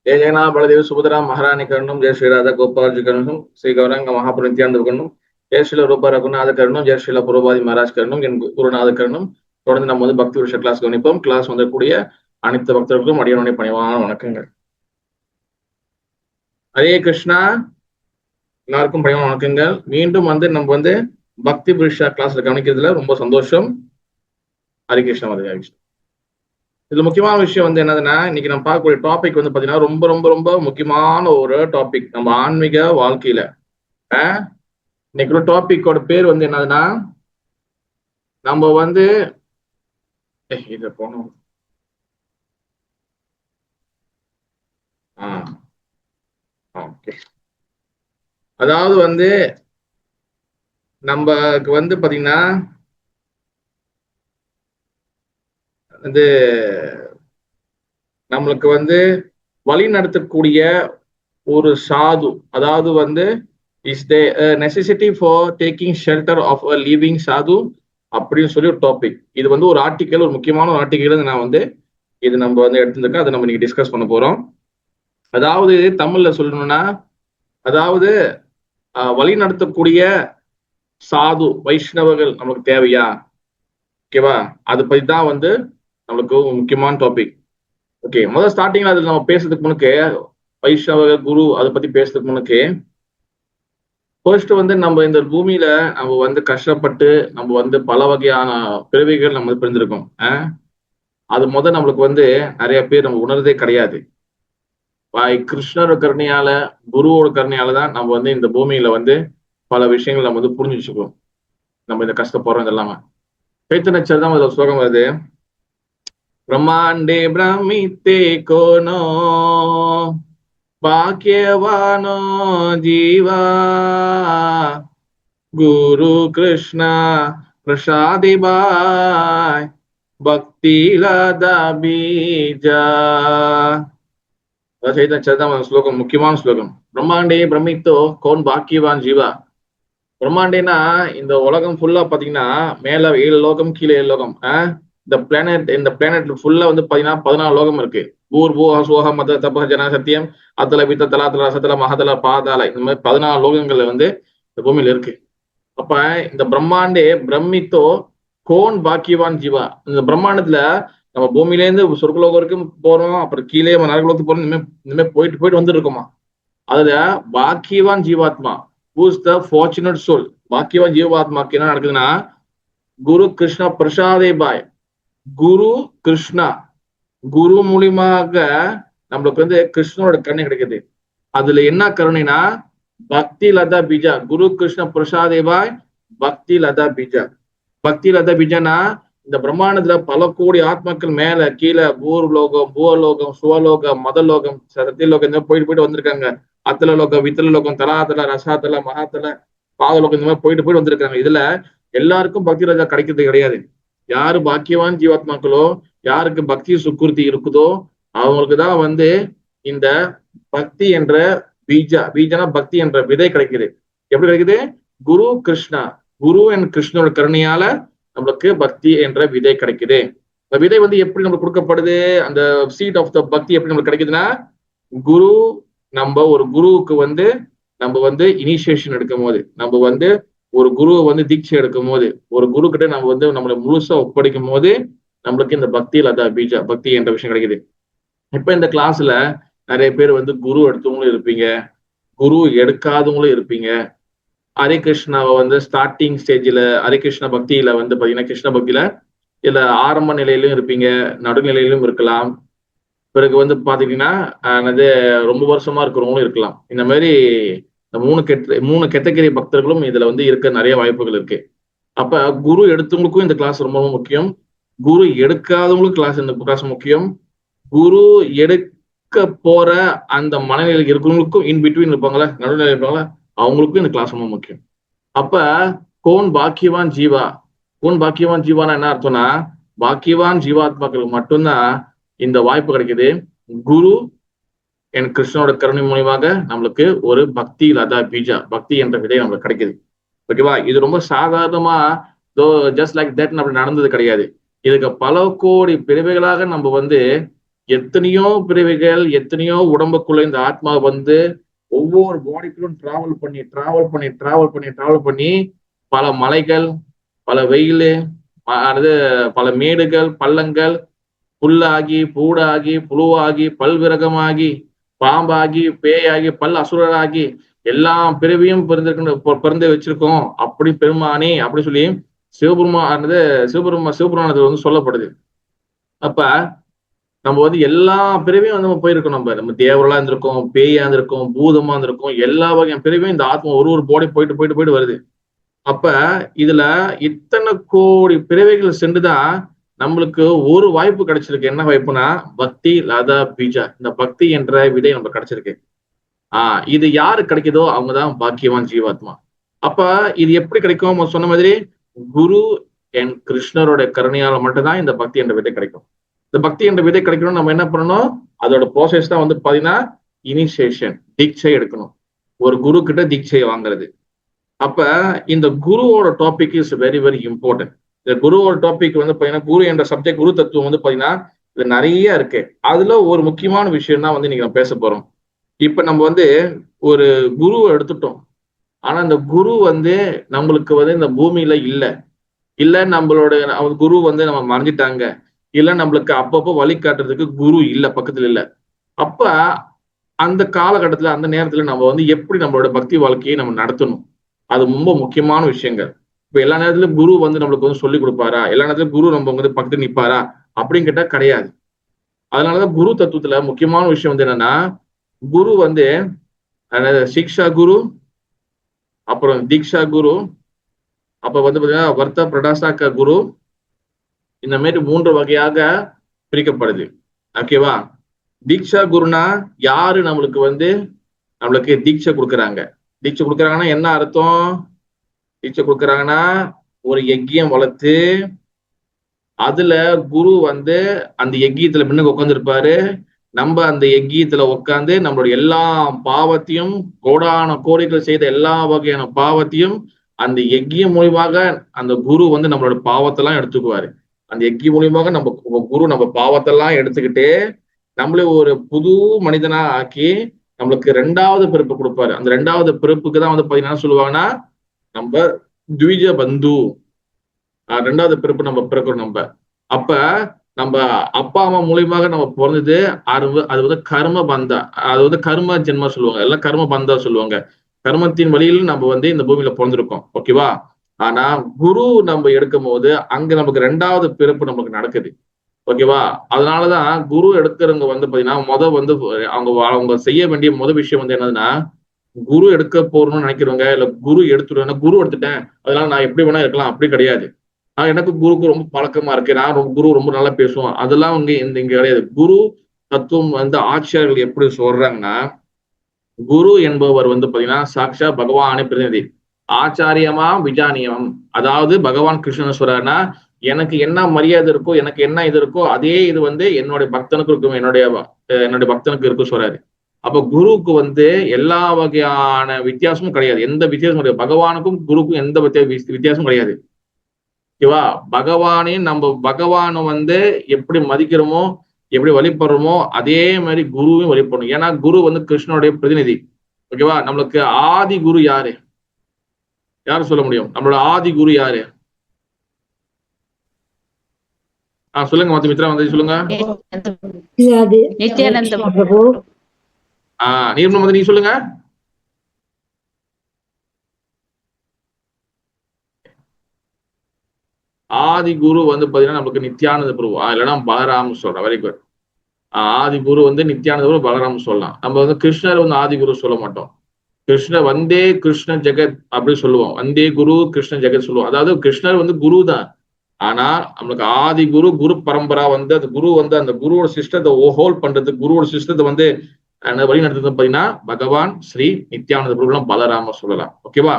जय जगन्नाथ बलदेव सुभद्रा महारानी करणम जय श्री राधा गोपाल जी करणम श्री गौरंग महापुर नित्यानंद करणम जय श्री रूपा रघुनाथ करणम जय श्री புரபாதி மகாராஜ் கரணம் என் குருநாத கரணம். தொடர்ந்து நம்ம வந்து பக்தி வருஷ கிளாஸ் கவனிப்போம். கிளாஸ் வந்தக்கூடிய அனைத்து பக்தர்களுக்கும் அடியனுடைய பணிவான வணக்கங்கள். ஹரே கிருஷ்ணா. எல்லாருக்கும் பணிவான வணக்கங்கள். மீண்டும் வந்து நம்ம வந்து பக்தி புருஷா கிளாஸ்ல கவனிக்கிறதுல ரொம்ப சந்தோஷம். ஹரே கிருஷ்ணா. ஹரே கிருஷ்ணா. இதுல முக்கியமான விஷயம் வந்து என்னதுன்னா, இன்னைக்கு நம்ம பார்க்கக்கூடிய டாபிக் வந்து பாத்தீங்கன்னா ரொம்ப ரொம்ப ரொம்ப முக்கியமான ஒரு டாபிக் நம்ம ஆன்மீக வாழ்க்கையில. இன்னைக்கு ஒரு டாபிக்கோட பேர் வந்து என்னதுன்னா, நம்ம வந்து இத போனோம். அதாவது வந்து நமக்கு வந்து பாத்தீங்கன்னா வந்து நம்மளுக்கு வந்து வழி நடத்தக்கூடிய ஒரு சாது, அதாவது வந்து is the necessity for taking shelter of a living sadhu அப்படின்னு சொல்லி ஒரு டாபிக். இது வந்து ஒரு ஆர்டிக்கல், ஒரு முக்கியமான ஒரு ஆர்டிக்கல் நான் வந்து இது நம்ம வந்து எடுத்துருக்கேன். அதை நம்ம இன்னைக்கு டிஸ்கஸ் பண்ண போறோம். அதாவது தமிழ்ல சொல்லணும்னா, அதாவது வழி நடத்தக்கூடிய சாது வைஷ்ணவர்கள் நமக்கு தேவையா? ஓகேவா? அதை பத்தி தான் வந்து நம்மளுக்கு முக்கியமான டாபிக். ஓகே, முதல் ஸ்டார்டிங்ல அதுல நம்ம பேசுறதுக்கு முன்னுக்கு வைஷ்ணவ குரு அதை பத்தி பேசுறதுக்கு முன்னுக்கு ஃபர்ஸ்ட் வந்து நம்ம இந்த பூமியில நம்ம வந்து கஷ்டப்பட்டு நம்ம வந்து பல வகையான பிறவிகள் நம்ம பிரிஞ்சிருக்கோம். அது நம்மளுக்கு வந்து நிறைய பேர் நம்ம உணர்றதே கிடையாது. கிருஷ்ணரோட கருணையால, குருவோட கருணையால தான் நம்ம வந்து இந்த பூமியில வந்து பல விஷயங்கள் நம்ம வந்து புரிஞ்சு வச்சுக்கோம். நம்ம இந்த கஷ்டப்படுறோம் இதெல்லாம. சைத்தன்ய தான் ஒரு ஸ்லோகம் வருது. பிரம்மாண்டே பிரமித்தே கோனோ பாக்கியவானோ ஜீவா குரு கிருஷ்ணா பிரசாதிபாய் பக்தி லதா பீஜா. சைதன்ய ஸ்லோகம், முக்கியமான ஸ்லோகம். பிரம்மாண்டே பிரமித்தோ கோன் பாக்கியவான் ஜீவா. பிரம்மாண்டேனா இந்த உலகம் ஃபுல்லா பாத்தீங்கன்னா மேல 7 லோகம், கீழே 7 லோகம். இந்த பிளானட் ஃபுல்லா வந்து பாத்தீங்கன்னா 14 லோகம் இருக்கு. பூர் பூ சோக மத தப ஜன சத்தியம் அத்தல வித்த தலாத்தல ரசத்தல மகதல பாதால, இந்த மாதிரி 14 லோகங்கள் வந்து இந்த பூமியில இருக்கு. அப்ப இந்த பிரம்மாண்டே பிரமித்தோ கோன் பாக்கியவான் ஜீவா. இந்த பிரம்மாண்டத்துல நம்ம பூமியில இருந்து சொர்க்கலோகம் வரைக்கும் போறோம், அப்புறம் கீழே நரகலோகத்துக்கு போறோம், இனிமே போயிட்டு போயிட்டு வந்துட்டு இருக்கோமா. அதுல பாக்கியவான் ஜீவாத்மா, ஹூஸ் த ஃபார்ச்சுனேட் சோல். பாக்கியவான் ஜீவாத்மாக்கு என்ன நடக்குதுன்னா, குரு கிருஷ்ணா பிரசாதே பாய். குரு கிருஷ்ணா, குரு மூலியமாக நம்மளுக்கு வந்து கிருஷ்ணனோட கருணை கிடைக்குது. அதுல என்ன கருணைனா பக்தி லதா பீஜா. குரு கிருஷ்ண பிரசாதே பாய் பக்தி லதா பீஜா. பக்தி லதா பீஜானா இந்த பிரம்மாண்டத்துல பல கோடி ஆத்மாக்கள் மேல கீழே பூர்லோகம், பூவலோகம், சுவலோகம், மதலோகம், சத்தியலோகம் போயிட்டு போயிட்டு வந்திருக்காங்க. அத்தல லோகம், வித்தல லோகம், தலாத்தல, ரசாத்தல, மகாத்தல, பாதலோகம், இந்த மாதிரி போயிட்டு போயிட்டு வந்திருக்காங்க. இதுல எல்லாருக்கும் பக்தி ராஜா கிடைக்கிறது கிடையாது. யாரு பாக்கியவான் ஜீவாத்மாக்களோ, யாருக்கு பக்தி சுக்குர்த்தி இருக்குதோ அவங்களுக்கு தான் வந்து இந்த பக்தி என்ற பீஜனா பக்தி என்ற விதை கிடைக்குது. எப்படி கிடைக்குது? குரு கிருஷ்ணா, குரு அண்ட் கிருஷ்ணனோட கருணையால நம்மளுக்கு பக்தி என்ற விதை கிடைக்குது. இந்த விதை வந்து எப்படி நம்மளுக்கு கொடுக்கப்படுது? அந்த சீட் ஆஃப் த பக்தி எப்படி நம்மளுக்கு கிடைக்குதுன்னா, குரு, நம்ம ஒரு குருவுக்கு வந்து நம்ம வந்து இனிஷியேஷன் எடுக்கும் போது, நம்ம வந்து ஒரு குருவை வந்து தீட்சை எடுக்கும் போது, ஒரு குரு கிட்ட நம்ம வந்து நம்மளை முழுசா ஒப்படைக்கும் போது நம்மளுக்கு இந்த பக்தி லதா பீஜா பக்தி என்ற விஷயம் கிடைக்குது. இப்ப இந்த கிளாஸ்ல நிறைய பேர் வந்து குரு எடுத்தவங்களும் இருப்பீங்க, குரு எடுக்காதவங்களும் இருப்பீங்க. ஹரே கிருஷ்ணாவை வந்து ஸ்டார்டிங் ஸ்டேஜ்ல ஹரே கிருஷ்ணா பக்தியில வந்து பாத்தீங்கன்னா கிருஷ்ண பக்தியில இதுல ஆரம்ப நிலையிலும் இருப்பீங்க, நடுநிலையிலும் இருக்கலாம். பிறகு வந்து பாத்தீங்கன்னா ரொம்ப வருஷமா இருக்கிறவங்களும் இருக்கலாம். இந்த மாதிரி இந்த மூணு கேட்டகரி பக்தர்களும் இதுல வந்து இருக்க நிறைய வாய்ப்புகள் இருக்கு. அப்ப குரு எடுத்தவங்களுக்கும் இந்த கிளாஸ் ரொம்ப முக்கியம், குரு எடுக்காதவங்களுக்கும் இந்த கிளாஸ் முக்கியம். குரு எடுக்க போற அந்த மனநிலை இருக்கிறவங்களுக்கும் இன் பிட்வீன் இருப்பாங்களா, நடுநிலை இருப்பாங்களா, அவங்களுக்கும் இந்த கிளாஸ் ரொம்ப முக்கியம். அப்ப கோன் பாக்கியவான் ஜீவா. கோன் பாக்கியவான் ஜீவானா என்ன அர்த்தம்னா, பாக்கியவான் ஜீவாத்மாக்களுக்கு மட்டும்தான் இந்த வாய்ப்பு கிடைக்குது. குரு என் கிருஷ்ணனோட கருணை மூலியமாக நம்மளுக்கு ஒரு பக்தி லதா பீஜா பக்தி என்ற விதை நம்மளுக்கு கிடைக்குது. ஓகேவா? இது ரொம்ப சாதாரணமா ஜஸ்ட் லைக் தட் அப்படி நடந்தது கிடையாது. இதுக்கு பல கோடி பிரிவுகளாக நம்ம வந்து எத்தனையோ பிறவிகள், எத்தனையோ உடம்புக்குள்ள இந்த ஆத்மா வந்து ஒவ்வொரு பாடிக்குள்ளும் டிராவல் பண்ணி பல மலைகள், பல வெயிலு, அது பல மேடுகள், பள்ளங்கள், புல்லாகி, பூடாகி, புழுவாகி, பல்விரகமாகி, பாம்பாகி, பேயாகி, அசுரராகி எல்லா பிறவியும் பிறந்து வச்சிருக்கோம் அப்படி பெருமானே அப்படி சொல்லி சிவபெருமானது வந்து சொல்லப்படுது. அப்ப நம்ம வந்து எல்லா பிறவியும் வந்து நம்ம போயிருக்கோம். நம்ம தேவர்களா இருந்திருக்கோம், பேயா இருந்திருக்கோம், பூதமா இருந்திருக்கோம், எல்லா வகையான பிறவியும் இந்த ஆத்மா ஒரு பாடி போயிட்டு வருது. அப்ப இதுல இத்தனை கோடி பிறவைகள் சென்றுதான் நம்மளுக்கு ஒரு வாய்ப்பு கிடைச்சிருக்கு. என்ன வாய்ப்புனா பக்தி லதா பீஜா, இந்த பக்தி என்ற விதை நம்ம கிடைச்சிருக்கு. இது யாரு கிடைக்குதோ அவங்கதான் பாக்கியவான் ஜீவாத்மா. அப்ப இது எப்படி கிடைக்கும்? சொன்ன மாதிரி குரு என் கிருஷ்ணரோட கருணையால மட்டும்தான் இந்த பக்தி என்ற விதை கிடைக்கும். இந்த பக்தி என்ற விதை கிடைக்கணும். நம்ம என்ன பண்ணணும்? அதோட ப்ராசஸ் தான் வந்து பாத்தீங்கன்னா இனிஷியேஷன், தீட்சை எடுக்கணும். ஒரு குரு கிட்ட தீட்சை வாங்குறது. அப்ப இந்த குருவோட topic is very very important. இந்த குருவோட டாபிக் வந்து பாத்தீங்கன்னா குரு என்ற சப்ஜெக்ட், குரு தத்துவம் வந்து பாத்தீங்கன்னா இது நிறைய இருக்கு. அதுல ஒரு முக்கியமான விஷயம் தான் வந்து இன்னைக்கு நம்ம பேச போறோம். இப்ப நம்ம வந்து ஒரு குருவை எடுத்துட்டோம். ஆனா இந்த குரு வந்து நம்மளுக்கு வந்து இந்த பூமியில இல்ல நம்மளோட குரு வந்து நம்ம மறைஞ்சிட்டாங்க, இல்ல நம்மளுக்கு அப்பப்போ வழி காட்டுறதுக்கு குரு இல்ல, பக்கத்துல இல்ல. அப்ப அந்த காலகட்டத்துல, அந்த நேரத்துல நம்ம வந்து எப்படி நம்மளோட பக்தி வாழ்க்கையை நம்ம நடத்தணும்? அது ரொம்ப முக்கியமான விஷயங்கள். இப்ப எல்லா நேரத்திலும் குரு வந்து நம்மளுக்கு வந்து சொல்லி கொடுப்பாரா? எல்லா நேரத்திலும் குரு நம்ம வந்து பக்கத்து நிப்பாரா அப்படின்னு கேட்டா கிடையாது. அதனாலதான் குரு தத்துவத்துல முக்கியமான விஷயம் வந்து என்னன்னா, குரு வந்து சிக்ஷா குரு, அப்புறம் தீக்ஷா குரு, அப்ப வந்து பாத்தீங்கன்னா வர்த்த பிரடாசாக்க குரு, இந்த மாதிரி 3 வகையாக பிரிக்கப்படுது. ஓகேவா? தீக்ஷா குருனா யாரு நம்மளுக்கு தீட்சை கொடுக்குறாங்க? தீட்சை கொடுக்குறாங்கன்னா என்ன அர்த்தம்? தீட்சை கொடுக்குறாங்கன்னா ஒரு யஜ்யம் வளர்த்து அதுல குரு வந்து அந்த யஜ்யத்துல முன்னுக்கு உட்காந்துருப்பாரு. நம்ம அந்த யஜ்யத்துல உட்காந்து நம்மளுடைய எல்லா பாவத்தையும், கோடான கோடிகள் செய்த எல்லா வகையான பாவத்தையும் அந்த யஜ்யம் மூலியமாக அந்த குரு வந்து நம்மளோட பாவத்தெல்லாம் எடுத்துக்குவாரு. அந்த யஜ்யம் மூலியமாக நம்ம குரு நம்ம பாவத்தெல்லாம் எடுத்துக்கிட்டு நம்மளே ஒரு புது மனிதனா ஆக்கி நம்மளுக்கு 2வது பிறப்பு கொடுப்பாரு. அந்த 2வது பிறப்புக்கு தான் வந்து பாத்தீங்கன்னா சொல்லுவாங்கன்னா நம்ம த்விஜ பந்து, 2வது பிறப்பு நம்ம பிறக்கிறோம். நம்ம அப்ப நம்ம அப்பா அம்மா மூலியமாக நம்ம பிறந்தது அது வந்து கர்ம பந்தா, அது வந்து கர்ம ஜென்மா சொல்லுவாங்க, எல்லாம் கர்ம பந்தா சொல்லுவாங்க. கர்மத்தின் வழியில் நம்ம வந்து இந்த பூமியில பிறந்திருக்கோம். ஓகேவா? ஆனா குரு நம்ம எடுக்கும் போது அங்க நமக்கு 2வது பிறப்பு நமக்கு நடக்குது. ஓகேவா? அதனாலதான் குரு எடுக்கிறவங்க வந்து பாத்தீங்கன்னா வந்து அவங்க செய்ய வேண்டிய விஷயம் வந்து என்னதுன்னா, குரு எடுக்க போறணும்னு நினைக்கிறவங்க, இல்ல குரு எடுத்துட்டேன் அதனால நான் எப்படி வேணா இருக்கலாம், அப்படி கிடையாது. எனக்கு குருக்கு ரொம்ப பழக்கமா இருக்கு, நான் குரு ரொம்ப நல்லா பேசுவோம், அதெல்லாம் இங்க கிடையாது. குரு தத்துவம் வந்து ஆட்சியர்கள் எப்படி சொல்றாங்கன்னா, குரு என்பவர் வந்து பாத்தீங்கன்னா சாட்சா பகவானே பிரதிநிதி. ஆச்சாரியமா விஜானியம், அதாவது பகவான் கிருஷ்ணன் சொல்றாருன்னா, எனக்கு என்ன மரியாதை இருக்கோ, எனக்கு என்ன இது இருக்கோ அதே இது வந்து என்னுடைய பக்தனுக்கு இருக்கும், என்னுடைய பக்தனுக்கு இருக்கும் சொல்றாரு. அப்ப குருவுக்கு வந்து எல்லா வகையான வித்தியாசமும் கிடையாது, எந்த வித்தியாசமும் கிடையாது. பகவானுக்கும் குருக்கும் எந்த வித்தியாசமும் கிடையாது. ஓகேவா? பகவானை வந்து எப்படி மதிக்கிறோமோ, எப்படி வழிபடுறோமோ அதே மாதிரி குருவையும் வழிபடணும். ஏன்னா குரு வந்து கிருஷ்ணனுடைய பிரதிநிதி. ஓகேவா? நம்மளுக்கு ஆதி குரு யாரு சொல்ல முடியும்? நம்மளோட ஆதி குரு யாரு? சொல்லுங்க மதுமித்ரா, வந்து சொல்லுங்க. நீ சொல்லுங்க. ஆதி குரு வந்து பாத்தீங்கன்னா நமக்கு நித்யானந்த பிரபு, இல்லைன்னா பலராம் சொல்றேன். Very good. ஆதி குரு வந்து நித்யானந்த பிரபு, பலராம் சொல்லலாம். நம்ம வந்து கிருஷ்ணர் வந்து ஆதி குரு சொல்ல மாட்டோம். கிருஷ்ணர் வந்தே கிருஷ்ண ஜெகத் அப்படி சொல்லுவோம். வந்தே குரு கிருஷ்ண ஜெகத் சொல்லுவோம். அதாவது கிருஷ்ணர் வந்து குரு தான். ஆனா நம்மளுக்கு ஆதி குரு பரம்பரா வந்து அந்த குரு வந்து அந்த குருவோட சிஸ்டத்தை ஹோல்ட் பண்றது, குருவோட சிஸ்டத்தை வந்து வழி நடத்துறது பாத்தீங்கன்னா பகவான் ஸ்ரீ நித்யானந்த பிரபு, பலராம சொல்லலாம். ஓகேவா?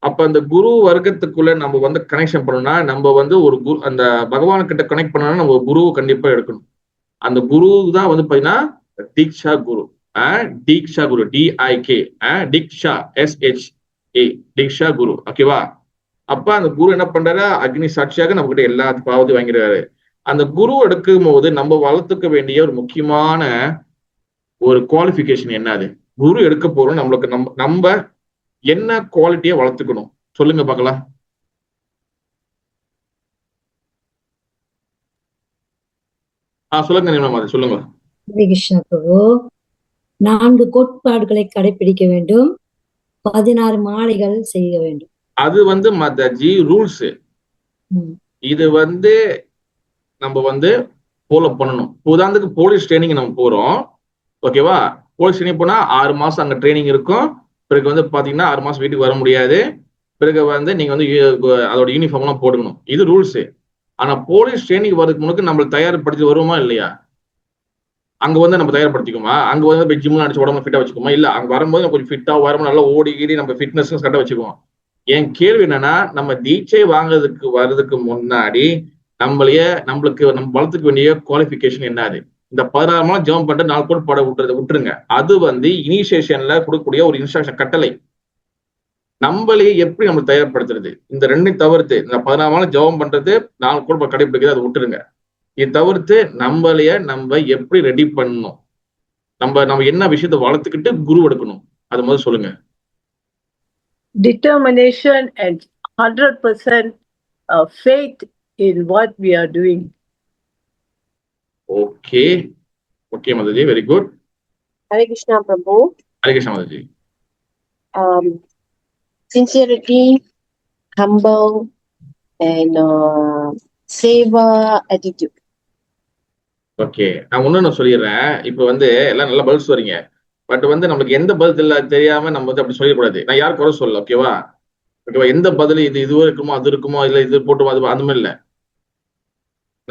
அப்ப அந்த குரு வர்க்கத்துக்குள்ள நம்ம வந்து கனெக்ஷன் பண்ணணும்னா, நம்ம வந்து ஒரு குரு அந்த பகவான் கிட்ட கனெக்ட் பண்ணணும்னா நம்ம குருவை கண்டிப்பா எடுக்கணும். அந்த குரு தான் வந்து பாத்தீங்கன்னா தீக்ஷா குரு. தீக்ஷா குரு, DIK, தீக்ஷா SHA, தீக்ஷா குரு. ஓகேவா? அப்ப அந்த குரு என்ன பண்றாரு? அக்னி சாட்சியாக நம்ம கிட்ட எல்லா பாவத்தையும் வாங்கிடுறாரு. அந்த குரு எடுக்கும் போது நம்ம வளர்த்துக்க வேண்டிய ஒரு முக்கியமான ஒரு குவாலிஃபிகேஷன் என்னது? குரு எடுக்க போறோம், நம்மளுக்கு நம்ம என்ன குவாலிட்டியை வளர்த்துக்கணும் சொல்லுங்க பார்க்கலாம். சொல்லுங்க நிர்மலா மாதிரி சொல்லுங்க. கிருஷ்ணா பிரபு, 4 கோட்பாடுகளை கடைபிடிக்க வேண்டும், 16 மாலைகள் செய்ய வேண்டும். அது வந்து மாதாஜி ரூல்ஸ். இது வந்து நம்ம ஃபாலோ பண்ணணும். உதாரணத்துக்கு போலீஸ் ட்ரைனிங் நம்ம போறோம், ஓகேவா? போலீஸ் ட்ரைனிங் போனா 6 மாசம் அங்க ட்ரைனிங் இருக்கும். பிறகு பாத்தீங்கன்னா 6 மாசம் வீட்டுக்கு வர முடியாது. பிறகு நீங்க அதோட யூனிஃபார்ம் எல்லாம் போட்டுக்கணும். இது ரூல்ஸ். ஆனா போலீஸ் ட்ரைனிங் வரதுக்கு முன்னாடி நம்ம தயார்படுத்தி வருவோமா இல்லையா? அங்க நம்ம தயார்படுத்திக்குமா? அங்க போய் ஜிம்ல அடிச்சு உடம்பு ஃபிட்டா வச்சுக்கோமா? இல்ல, அங்க வரும்போது கொஞ்சம் ஃபிட்டா வரும்போது நல்லா ஓடி கீடி நம்ம ஃபிட்னஸ் கரெக்டா வச்சுக்குவோம். என் கேள்வி என்னன்னா, நம்ம தீட்சை வர்றதுக்கு முன்னாடி நம்மளுக்கு நம்ம வளர்த்துக்க வேண்டிய குவாலிஃபிகேஷன் என்னது? இந்த 16 மாதம் ஜெபம் பண்ணிட்டு 4 கோட் பாட விட்டுருங்க. அது இனிஷியேஷன்ல கொடுக்கக்கூடிய ஒரு இன்ஸ்ட்ரக்ஷன் கட்டளை. நம்மளையே எப்படி நம்ம தயார்படுத்துறது? இந்த 2 தவிர்த்து, இந்த 16 மாதம் ஜெபம் பண்றது, 4 கோட் கடைபிடிக்கிறது, அதை விட்டுருங்க. இதை தவிர்த்து நம்ம எப்படி ரெடி பண்ணணும்? நம்ம என்ன விஷயத்தை வளர்த்துக்கிட்டு குரு எடுக்கணும்? அது முதல்ல சொல்லுங்க. Determination and 100% faith in what we are doing. Okay Mataji, very good. Hare Krishna Prabhu. Hare Krishna Mataji. Sincerity, humble, and seva attitude. Okay, நான் நான் சொல்லிடுறேன். இப்ப எல்லாம் நல்லா பதில் சொல்றீங்க. பட் நமக்கு எந்த பதில் தெரியாம நம்ம அப்படி சொல்லக்கூடாது. நான் யாரும் குறை சொல்லல, ஓகேவா? எந்த பதில் இதுவும் இருக்குமோ அது இருக்குமோ இல்ல இது போட்டுமோ அது அந்த மாதிரி இல்ல.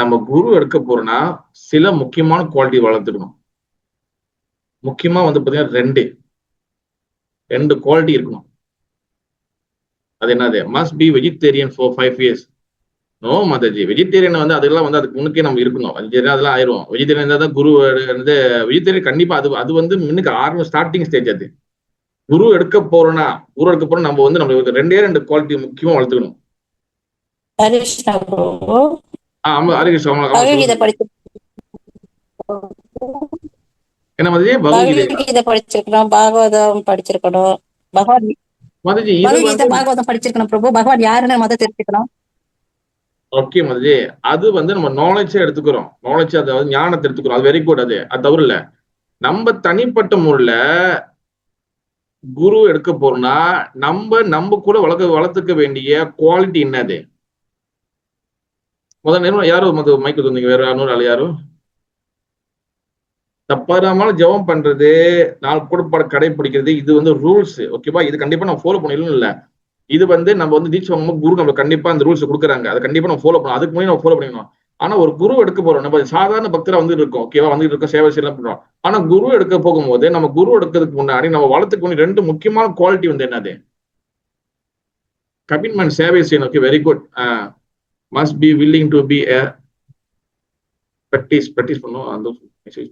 நம்ம குரு எடுக்க போறோம்னா சில முக்கியமான குவாலிட்டி வளர்த்துக்கணும். முக்கியமா பாத்தீங்கன்னா ரெண்டு குவாலிட்டி இருக்கணும். அது என்னது? Must be vegetarian for 5 years. No Mataji, vegetarian அதெல்லாம் அதுக்கு முன்னுக்கே நம்ம இருக்கணும். வெஜிடேரியன் அதெல்லாம் ஆயிரும். வெஜிடேரியன் தான் குரு வெஜிடேரியன் கண்டிப்பா அது முன்னுக்கு ஆரம்ப ஸ்டார்டிங் ஸ்டேஜ். அது குரு எடுக்க போறோம் நம்ம நம்மளுக்கு 2 குவாலிட்டி முக்கியமா வளர்த்துக்கணும். என்ன மாதிரி பகவத்கீதை படிச்சிருக்கணும், பாகவதம் படிச்சிருக்கணும், பாகவதம் படிச்சிருக்கணும் பிரபு. பகவான் யாருன்னு மத தெரிஞ்சுக்கணும். ஓகே மதுஜி, அது நம்ம நாலேஜ் எடுத்துக்கிறோம். நாலேஜ், அதாவது ஞானத்தை எடுத்துக்கிறோம். அது வெரி குட். அது தவறு இல்ல. நம்ம தனிப்பட்ட முறையில குரு எடுக்க போறோம்னா நம்ம கூட வளர்த்துக்க வேண்டிய குவாலிட்டி என்னது? முதல்ல யாரும் மைக்கு தந்தீங்க, வேற ஆள் யாரும் தப்பாராம ஜெபம் பண்றது, 4 கோட்பாடு கடைபிடிக்கிறது, இது ரூல்ஸ், ஓகேவா? இது கண்டிப்பா நம்ம ஃபாலோ பண்ணிடணும். இல்ல, இது நம்ம தீட்சை வாங்கும்போது குரு நம்ம கண்டிப்பா அந்த ரூல்ஸ் கொடுக்குறாங்க. அதை கண்டிப்பா நம்ம ஃபாலோ பண்ணணும். அதுக்கு முன்னாடி நம்ம ஃபாலோ பண்ணிக்கணும். ஆனா ஒரு குரு எடுக்க போறோம், நம்ம சாதாரண பக்தரா இருக்கோம், ஓகேவா? இருக்கோம், சேவை செய்யலாம் பண்றோம். ஆனா குரு எடுக்க போகும்போது நம்ம குரு எடுக்கிறதுக்கு முன்னாடி நம்ம வளர்த்துக்கு 2 முக்கியமான குவாலிட்டி என்னது? கமிட்மெண்ட், சேவை செய்யணும். Okay, very good. Must be willing to be practice பண்ணும். அந்த மெசேஜ்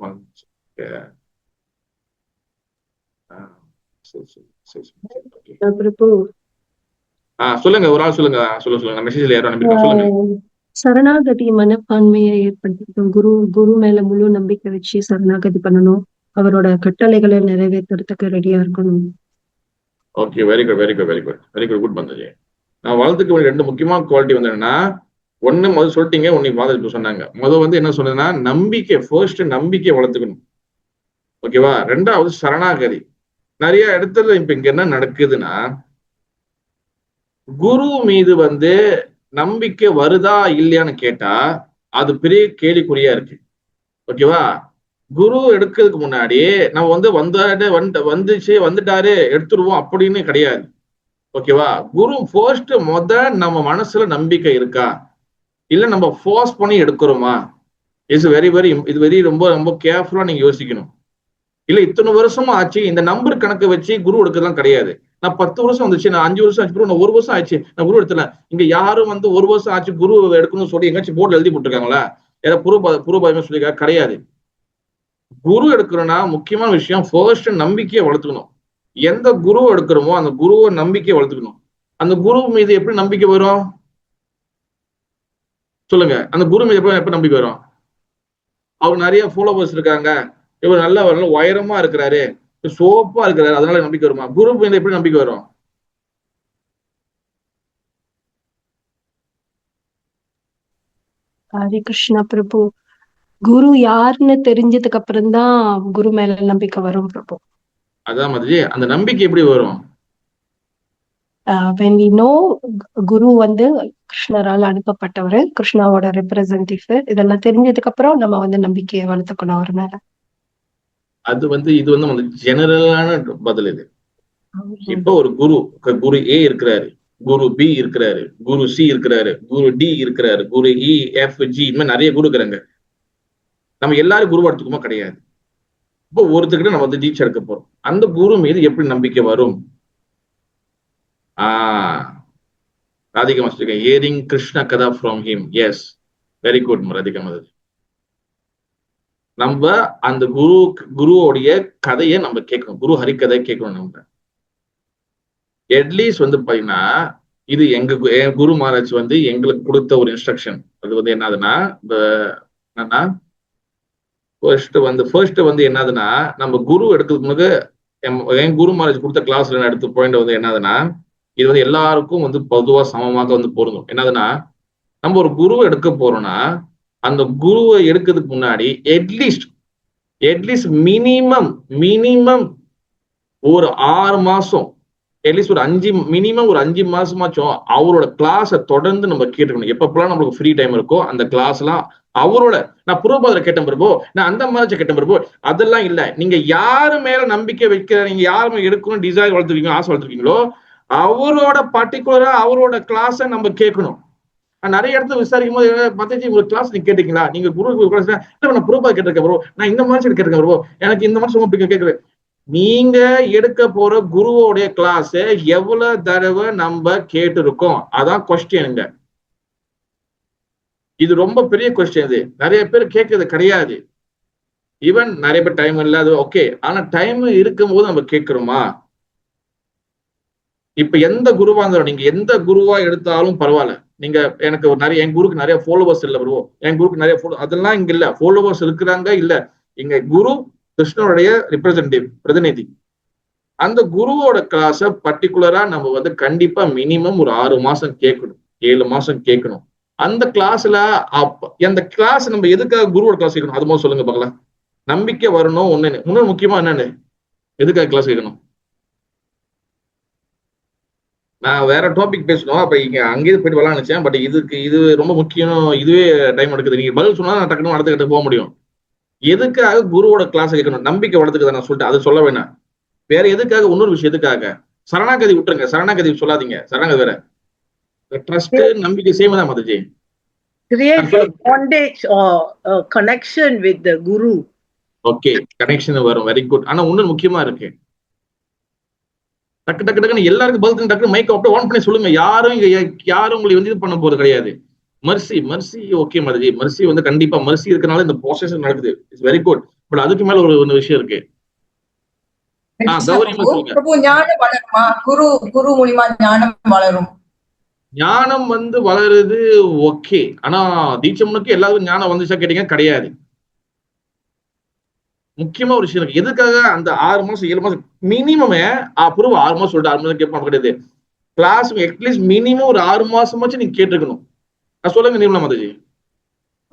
சொல்லுங்க, ஒரு ஆள் சொல்லுங்க. சொல்லுங்க. மெசேஜ்ல யாரும் அனுப்பிருக்காங்க, சொல்லுங்க. சரணாகதி மனப்பான்மையை ஏற்படுத்திக்கணும். குரு மேல முழு நம்பிக்கை வச்சு சரணாகதி பண்ணணும். அவரோட கட்டளைகளை நிறைவேற்றுறதுக்கு ரெடியா இருக்கணும். ஓகே, வெரி குட் குட் பந்தஜி. நான் வளர்த்துக்க வேண்டிய 2 முக்கியமான குவாலிட்டி என்னன்னா, ஒண்ணு முதல் சொல்லிட்டீங்க, ஒன்னு மாதாஜி சொன்னாங்க. முதல் என்ன சொன்னதுன்னா, நம்பிக்கை. ஃபர்ஸ்ட் நம்பிக்கை வளர்த்துக்கணும், ஓகேவா? 2வது சரணாகதி. நிறைய இடத்துல இப்ப இங்க என்ன நடக்குதுன்னா, குரு மீது நம்பிக்கை வருதா இல்லையான்னு கேட்டா அது பெரிய கேள்விக்குறியா இருக்கு, ஓகேவா? குரு எடுக்கிறதுக்கு முன்னாடி நம்ம வந்துட்டாரு எடுத்துருவோம் அப்படின்னு கிடையாது, ஓகேவா? குரு ஃபர்ஸ்ட் நம்ம மனசுல நம்பிக்கை இருக்கா, இல்ல நம்ம ஃபோர்ஸ் பண்ணி எடுக்கிறோமா? இது ரொம்ப ரொம்ப கேர்ஃபுல்லா நீங்க யோசிக்கணும். இல்ல இத்தனை வருஷமா ஆச்சு, இந்த நம்பர் கணக்கு வச்சு குரு எடுக்கிறதுலாம் கிடையாது. நான் 10 வருஷம் வந்துச்சு, நான் 5 வருஷம் ஆச்சு, நான் 1 வருஷம் ஆச்சு, நான் குரு எடுத்துல. இங்க யாரும் 1 வருஷம் ஆச்சு குரு எடுக்கணும்னு சொல்லி எங்காச்சும் போர்டு எழுதி போட்டிருக்காங்களா? ஏதாவது பூர்வபாயமா சொல்லியிருக்காங்க? கிடையாது. குரு எடுக்கிறோம்னா முக்கியமான விஷயம் ஃபர்ஸ்ட் நம்பிக்கையை வளர்த்துக்கணும். எந்த குரு எடுக்கிறோமோ அந்த குருவை நம்பிக்கையை வளர்த்துக்கணும். அந்த குரு மீது எப்படி நம்பிக்கை வரும்? சொல்லுங்க, அந்த குரு மீது எப்ப நம்பிக்கை வரும்? அவர் நிறைய ஃபாலோவர்ஸ் இருக்காங்க, இவர் நல்ல உயரமா இருக்கிறாரு, சோப்பா இருக்கிறாரு, அதனால நம்பிக்கை வருமா? குரு மீது எப்படி நம்பிக்கை வரும்? ஹரே கிருஷ்ணா பிரபு. குரு யாருன்னு தெரிஞ்சதுக்கு அப்புறம் தான் குரு மேல நம்பிக்கை வரும் பிரபு. அதான் மாதிரி அந்த நம்பிக்கை எப்படி வரும்? when we know குரு வந்து கிருஷ்ணரால் அனுப்பப்பட்டவர், கிருஷ்ணாவோட ரெப்ரசன்டேட்டிவ், இதெல்லாம் தெரிஞ்சதுக்கு அப்புறம் நம்ம வந்து நம்பிக்கையை வளர்த்துக்கணும் அவர் மேல. இது வந்து ஜெனரலான பதில். இது இப்போ ஒரு குரு ஏ இருக்கிறாரு, குரு பி இருக்கிறாரு, குரு சி இருக்கிறாரு, குரு டி இருக்கிறாரு, குரு இ எஃப் ஜி, இந்த மாதிரி நிறைய குரு இருக்கிறாங்க. நம்ம எல்லாரும் குரு எடுத்துக்குமா? கிடையாது. இப்போ ஒருத்தர்கிட்ட நம்ம வந்து தீட்சை எடுக்க போறோம், அந்த குரு மீது எப்படி நம்பிக்கை வரும்? Radhika master hearing Krishna katha from him. Yes, very good Radhika master. நம்ம அந்த குருவோடைய கதையை நம்ம கேட்கணும், குரு ஹரிக்கதை கேட்கணும். நம்ம அட்லீஸ்ட் வந்து பாத்தீங்கன்னா இது என் குரு மகாராஜ் வந்து எங்களுக்கு கொடுத்த ஒரு இன்ஸ்ட்ரக்ஷன். அது வந்து என்னதுன்னா, என்னன்னா ஃபர்ஸ்ட் வந்து என்னதுன்னா, நம்ம குரு எடுக்கிறதுக்கு முன்னாடி என் குரு மகாராஜ் கொடுத்த கிளாஸ்ல எடுத்த பாயிண்ட் வந்து என்னதுன்னா, இது வந்து எல்லாருக்கும் வந்து பொதுவா சமமாக வந்து பொருந்தும். என்னதுன்னா, நம்ம ஒரு குருவை எடுக்க போறோம்னா அந்த குருவை எடுக்கிறதுக்கு முன்னாடி அட்லீஸ்ட் மினிமம் ஒரு 6 மாசம், அட்லீஸ்ட் ஒரு 5 மாசமாச்சும் அவரோட கிளாஸை தொடர்ந்து நம்ம கேட்டுக்கணும். எப்பப்பெல்லாம் நம்மளுக்கு ஃப்ரீ டைம் இருக்கோ அந்த கிளாஸ் எல்லாம் அவரோட. நான் புரோபாதரை கேட்டேன் பிரபு, நான் அந்த மாதிரி கேட்டேன் பிரபு, அதெல்லாம் இல்ல. நீங்க யாரு மேல நம்பிக்கை வைக்கிற, நீங்க யாரு மேல எடுக்கணும் டிசைர் வளர்த்துருக்கீங்க, ஆசை வளர்த்துருக்கீங்களோ அவரோட பர்டிகுலரா அவரோட கிளாஸை நம்ம கேட்கணும். நிறைய இடத்துல விசாரிக்கும் போது, மத்தஜி ஒரு கிளாஸ் நீங்க கேட்டீங்களா, நீங்க குரு கிளாஸ்? நான் புரோபா கேட்டிருக்கேன் ப்ரோ, நான் இந்த மாதிரி கேட்டிருக்கேன் ப்ரோ, எனக்கு இந்த மாதிரி சொல்ல கேட்குறேன். நீங்க எடுக்க போற குருவோடைய கிளாஸ் எவ்வளவு தடவை நம்ம கேட்டு இருக்கோம், அதான் கொஸ்டின். இது ரொம்ப பெரிய கொஸ்டின். இது நிறைய பேர் கேட்கறது கிடையாது. ஈவன் நிறைய பேர் டைம் இல்லாத, ஓகே, ஆனா டைம் இருக்கும் போது நம்ம கேட்கிறோமா? இப்ப எந்த குருவா இருந்தாலும், நீங்க எந்த குருவா எடுத்தாலும் பரவாயில்ல, நீங்க எனக்கு என் குருக்கு நிறைய ஃபாலோவர்ஸ் இல்ல ப்ரோ, என் குருக்கு நிறைய அதெல்லாம் இங்க இல்ல. ஃபாலோவர்ஸ் இருக்கிறாங்க இல்ல, இங்க குரு கிருஷ்ணனுடைய பிரதிநிதி. அந்த குருவோட கிளாஸ பர்டிகுலரா நம்ம வந்து கண்டிப்பா மினிமம் ஒரு 6 மாசம் கேட்கணும், 7 மாசம் கேட்கணும். அந்த கிளாஸ்ல அந்த கிளாஸ் நம்ம எதுக்காக குருவோட கிளாஸ் கேட்கணும் அது மாதிரி சொல்லுங்க பார்க்கலாம். நம்பிக்கை வரணும். இன்னொன்னு முக்கியமா என்னன்னு, எதுக்காக கிளாஸ் கேட்கணும்? நான் வேற டாபிக் பேசணும், அப்ப இங்க அங்கேயே போயிட்டு வரலாம்னு நினைச்சேன். பட் இது ரொம்ப முக்கியம், இதுவே டைம் எடுக்குது. நீங்க பதில் சொன்னா நான் டக்குனு அடுத்த கிட்ட போக முடியும். எதுக்காக குருவோட கிளாஸ் கேட்கணும்? நம்பிக்கை வளர்த்துக்கு நான் சொல்லிட்டு அதை சொல்ல வேணாம். வேற எதுக்காக? இன்னொரு விஷயம் எதுக்காக? சரணாகதி விட்டுருங்க, சரணாகதி சொல்லாதீங்க. சரணாகதி வேற, ட்ரஸ்ட் நம்பிக்கை சேம் தான் மதஜி. Create a bondage or a connection with the guru. Okay, connection வரும். Very good. ஆனா இன்னொரு முக்கியமா இருக்கு, டக்குன்னு எல்லாருக்கும் பதில் டக்குனு மைக் அப்படியே ஆன் பண்ணி சொல்லுங்க. யாரும் உங்களை வந்து இது பண்ண போறது கிடையாது. மர்சி ஓகே மதஜி, மர்சி வந்து கண்டிப்பா மர்சி இருக்கனால இந்த ப்ராசஸ் நடக்குது. It's very good. பட் அதுக்கு மேல ஒரு விஷயம் இருக்கு. பிரபு, ஞானம் வளருமா? குரு மூலியமா ஞானம் வளரும். ஞானம் வந்து வளருது ஓகே, ஆனா தீட்சை முன்னுக்கு எல்லாருக்கும் ஞானம் வந்துச்சா கேட்டீங்க? கிடையாது. முக்கியமா ஒரு விஷயம் இருக்கு. எதுக்காக அந்த 6 மாசம் 7 மாசம் மினிமமே அப்புறம் 6 மாசம் சொல்லிட்டு 6 மாசம் கேட்பாங்க கிடையாது. கிளாஸ் அட்லீஸ்ட் மினிமம் ஒரு 6 மாசமாச்சும் நீங்க கேட்டிருக்கணும். சொல்லுங்க நிர்மலா மாதாஜி.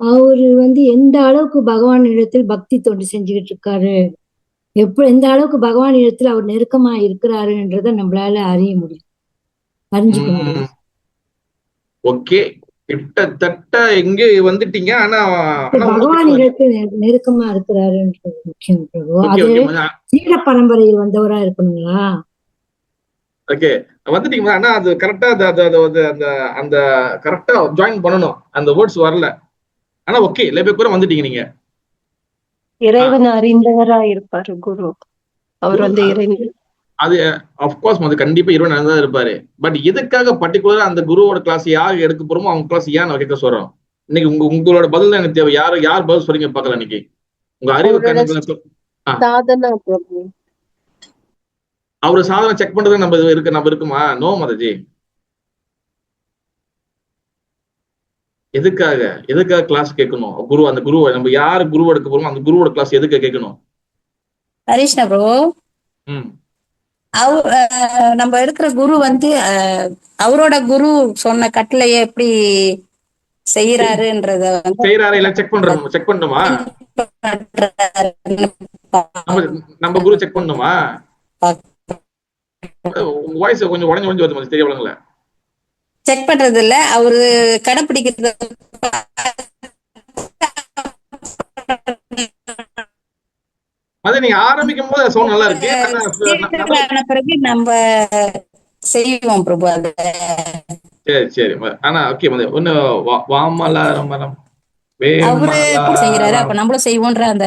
அவரு வந்து எந்த அளவுக்கு பகவான் இடத்தில் பக்தி தொண்டு செஞ்சுக்கிட்டு இருக்காரு, எந்த அளவுக்கு பகவான் இடத்துல அவர் நெருக்கமா இருக்கிறாருன்றத நம்மளால அறிஞ்சுக்க முடியும். ஓகே, கிட்டத்தட்ட எங்க வந்துட்டீங்க. ஆனா பகவான் இடத்துல நெருக்கமா இருக்கிறாருன்றது முக்கியம் பிரபு. அது சீட பரம்பரையில் வந்தவரா இருக்கணுங்களா? ஓகே, வந்துட்டீங்க. ஆனா அது கரெக்டா அந்த கரெக்டா ஜாயின் பண்ணணும். அந்த வேர்ட்ஸ் வரல. ஆனா ஓகே, லேபே கூட வந்துட்டீங்க. நீங்க இறைவன் அறிந்தவரா இருப்பாரு குரு. அவர் வந்து இறைவன். அது அப்கோர்ஸ் வந்து கண்டிப்பா இறைவன் அறிந்ததா இருப்பாரு. பட் எதுக்காக பர்டிகுலரா அந்த குருவோட கிளாஸ் யார் எடுக்க போறோமோ அவங்க கிளாஸ் ஏன் நான் கேட்க சொல்றோம். இன்னைக்கு உங்களோட பதில் எனக்கு தேவை. யார் பதில் சொல்றீங்க பாக்கலாம். இன்னைக்கு உங்க அறிவு சாதனா பிரபு, அவரு சாதனை செக் பண்றது நம்ம இருக்குமா? நோ மாதாஜி. எதுக்காக கிளாஸ் கேட்கணும்? அந்த குருவை நம்ம யாரு குரு எடுக்க போறோமோ அந்த குருவோட கிளாஸ் எதுக்கு கேட்கணும்? ஹரிஷ்ணா ப்ரோ, ம் நம்ம எடுக்கிற குரு வந்து அவரோட குரு சொன்ன கட்டளையை எப்படி செய்யறாருன்றத வந்து செய்யறாரு இல்ல செக் பண்ணணுமா? நம்ம குரு செக் பண்ணணுமா? வாய்ஸ் கொஞ்சம் உடஞ்சு வருது, தெரியவங்கள செக் பண்றது இல்ல, அவரு கடைப்பிடிக்கிறது. அது நீங்க ஆரம்பிக்கும் போது சவுண்ட் நல்லா இருக்கு. பிறகு நம்ம செய்வோம் பிரபு அது. சரி ஆனா ஓகே ஒண்ணு வாமலம் அவரு செய்யறாரு, அப்ப நம்மளும் செய்வோன்ற அந்த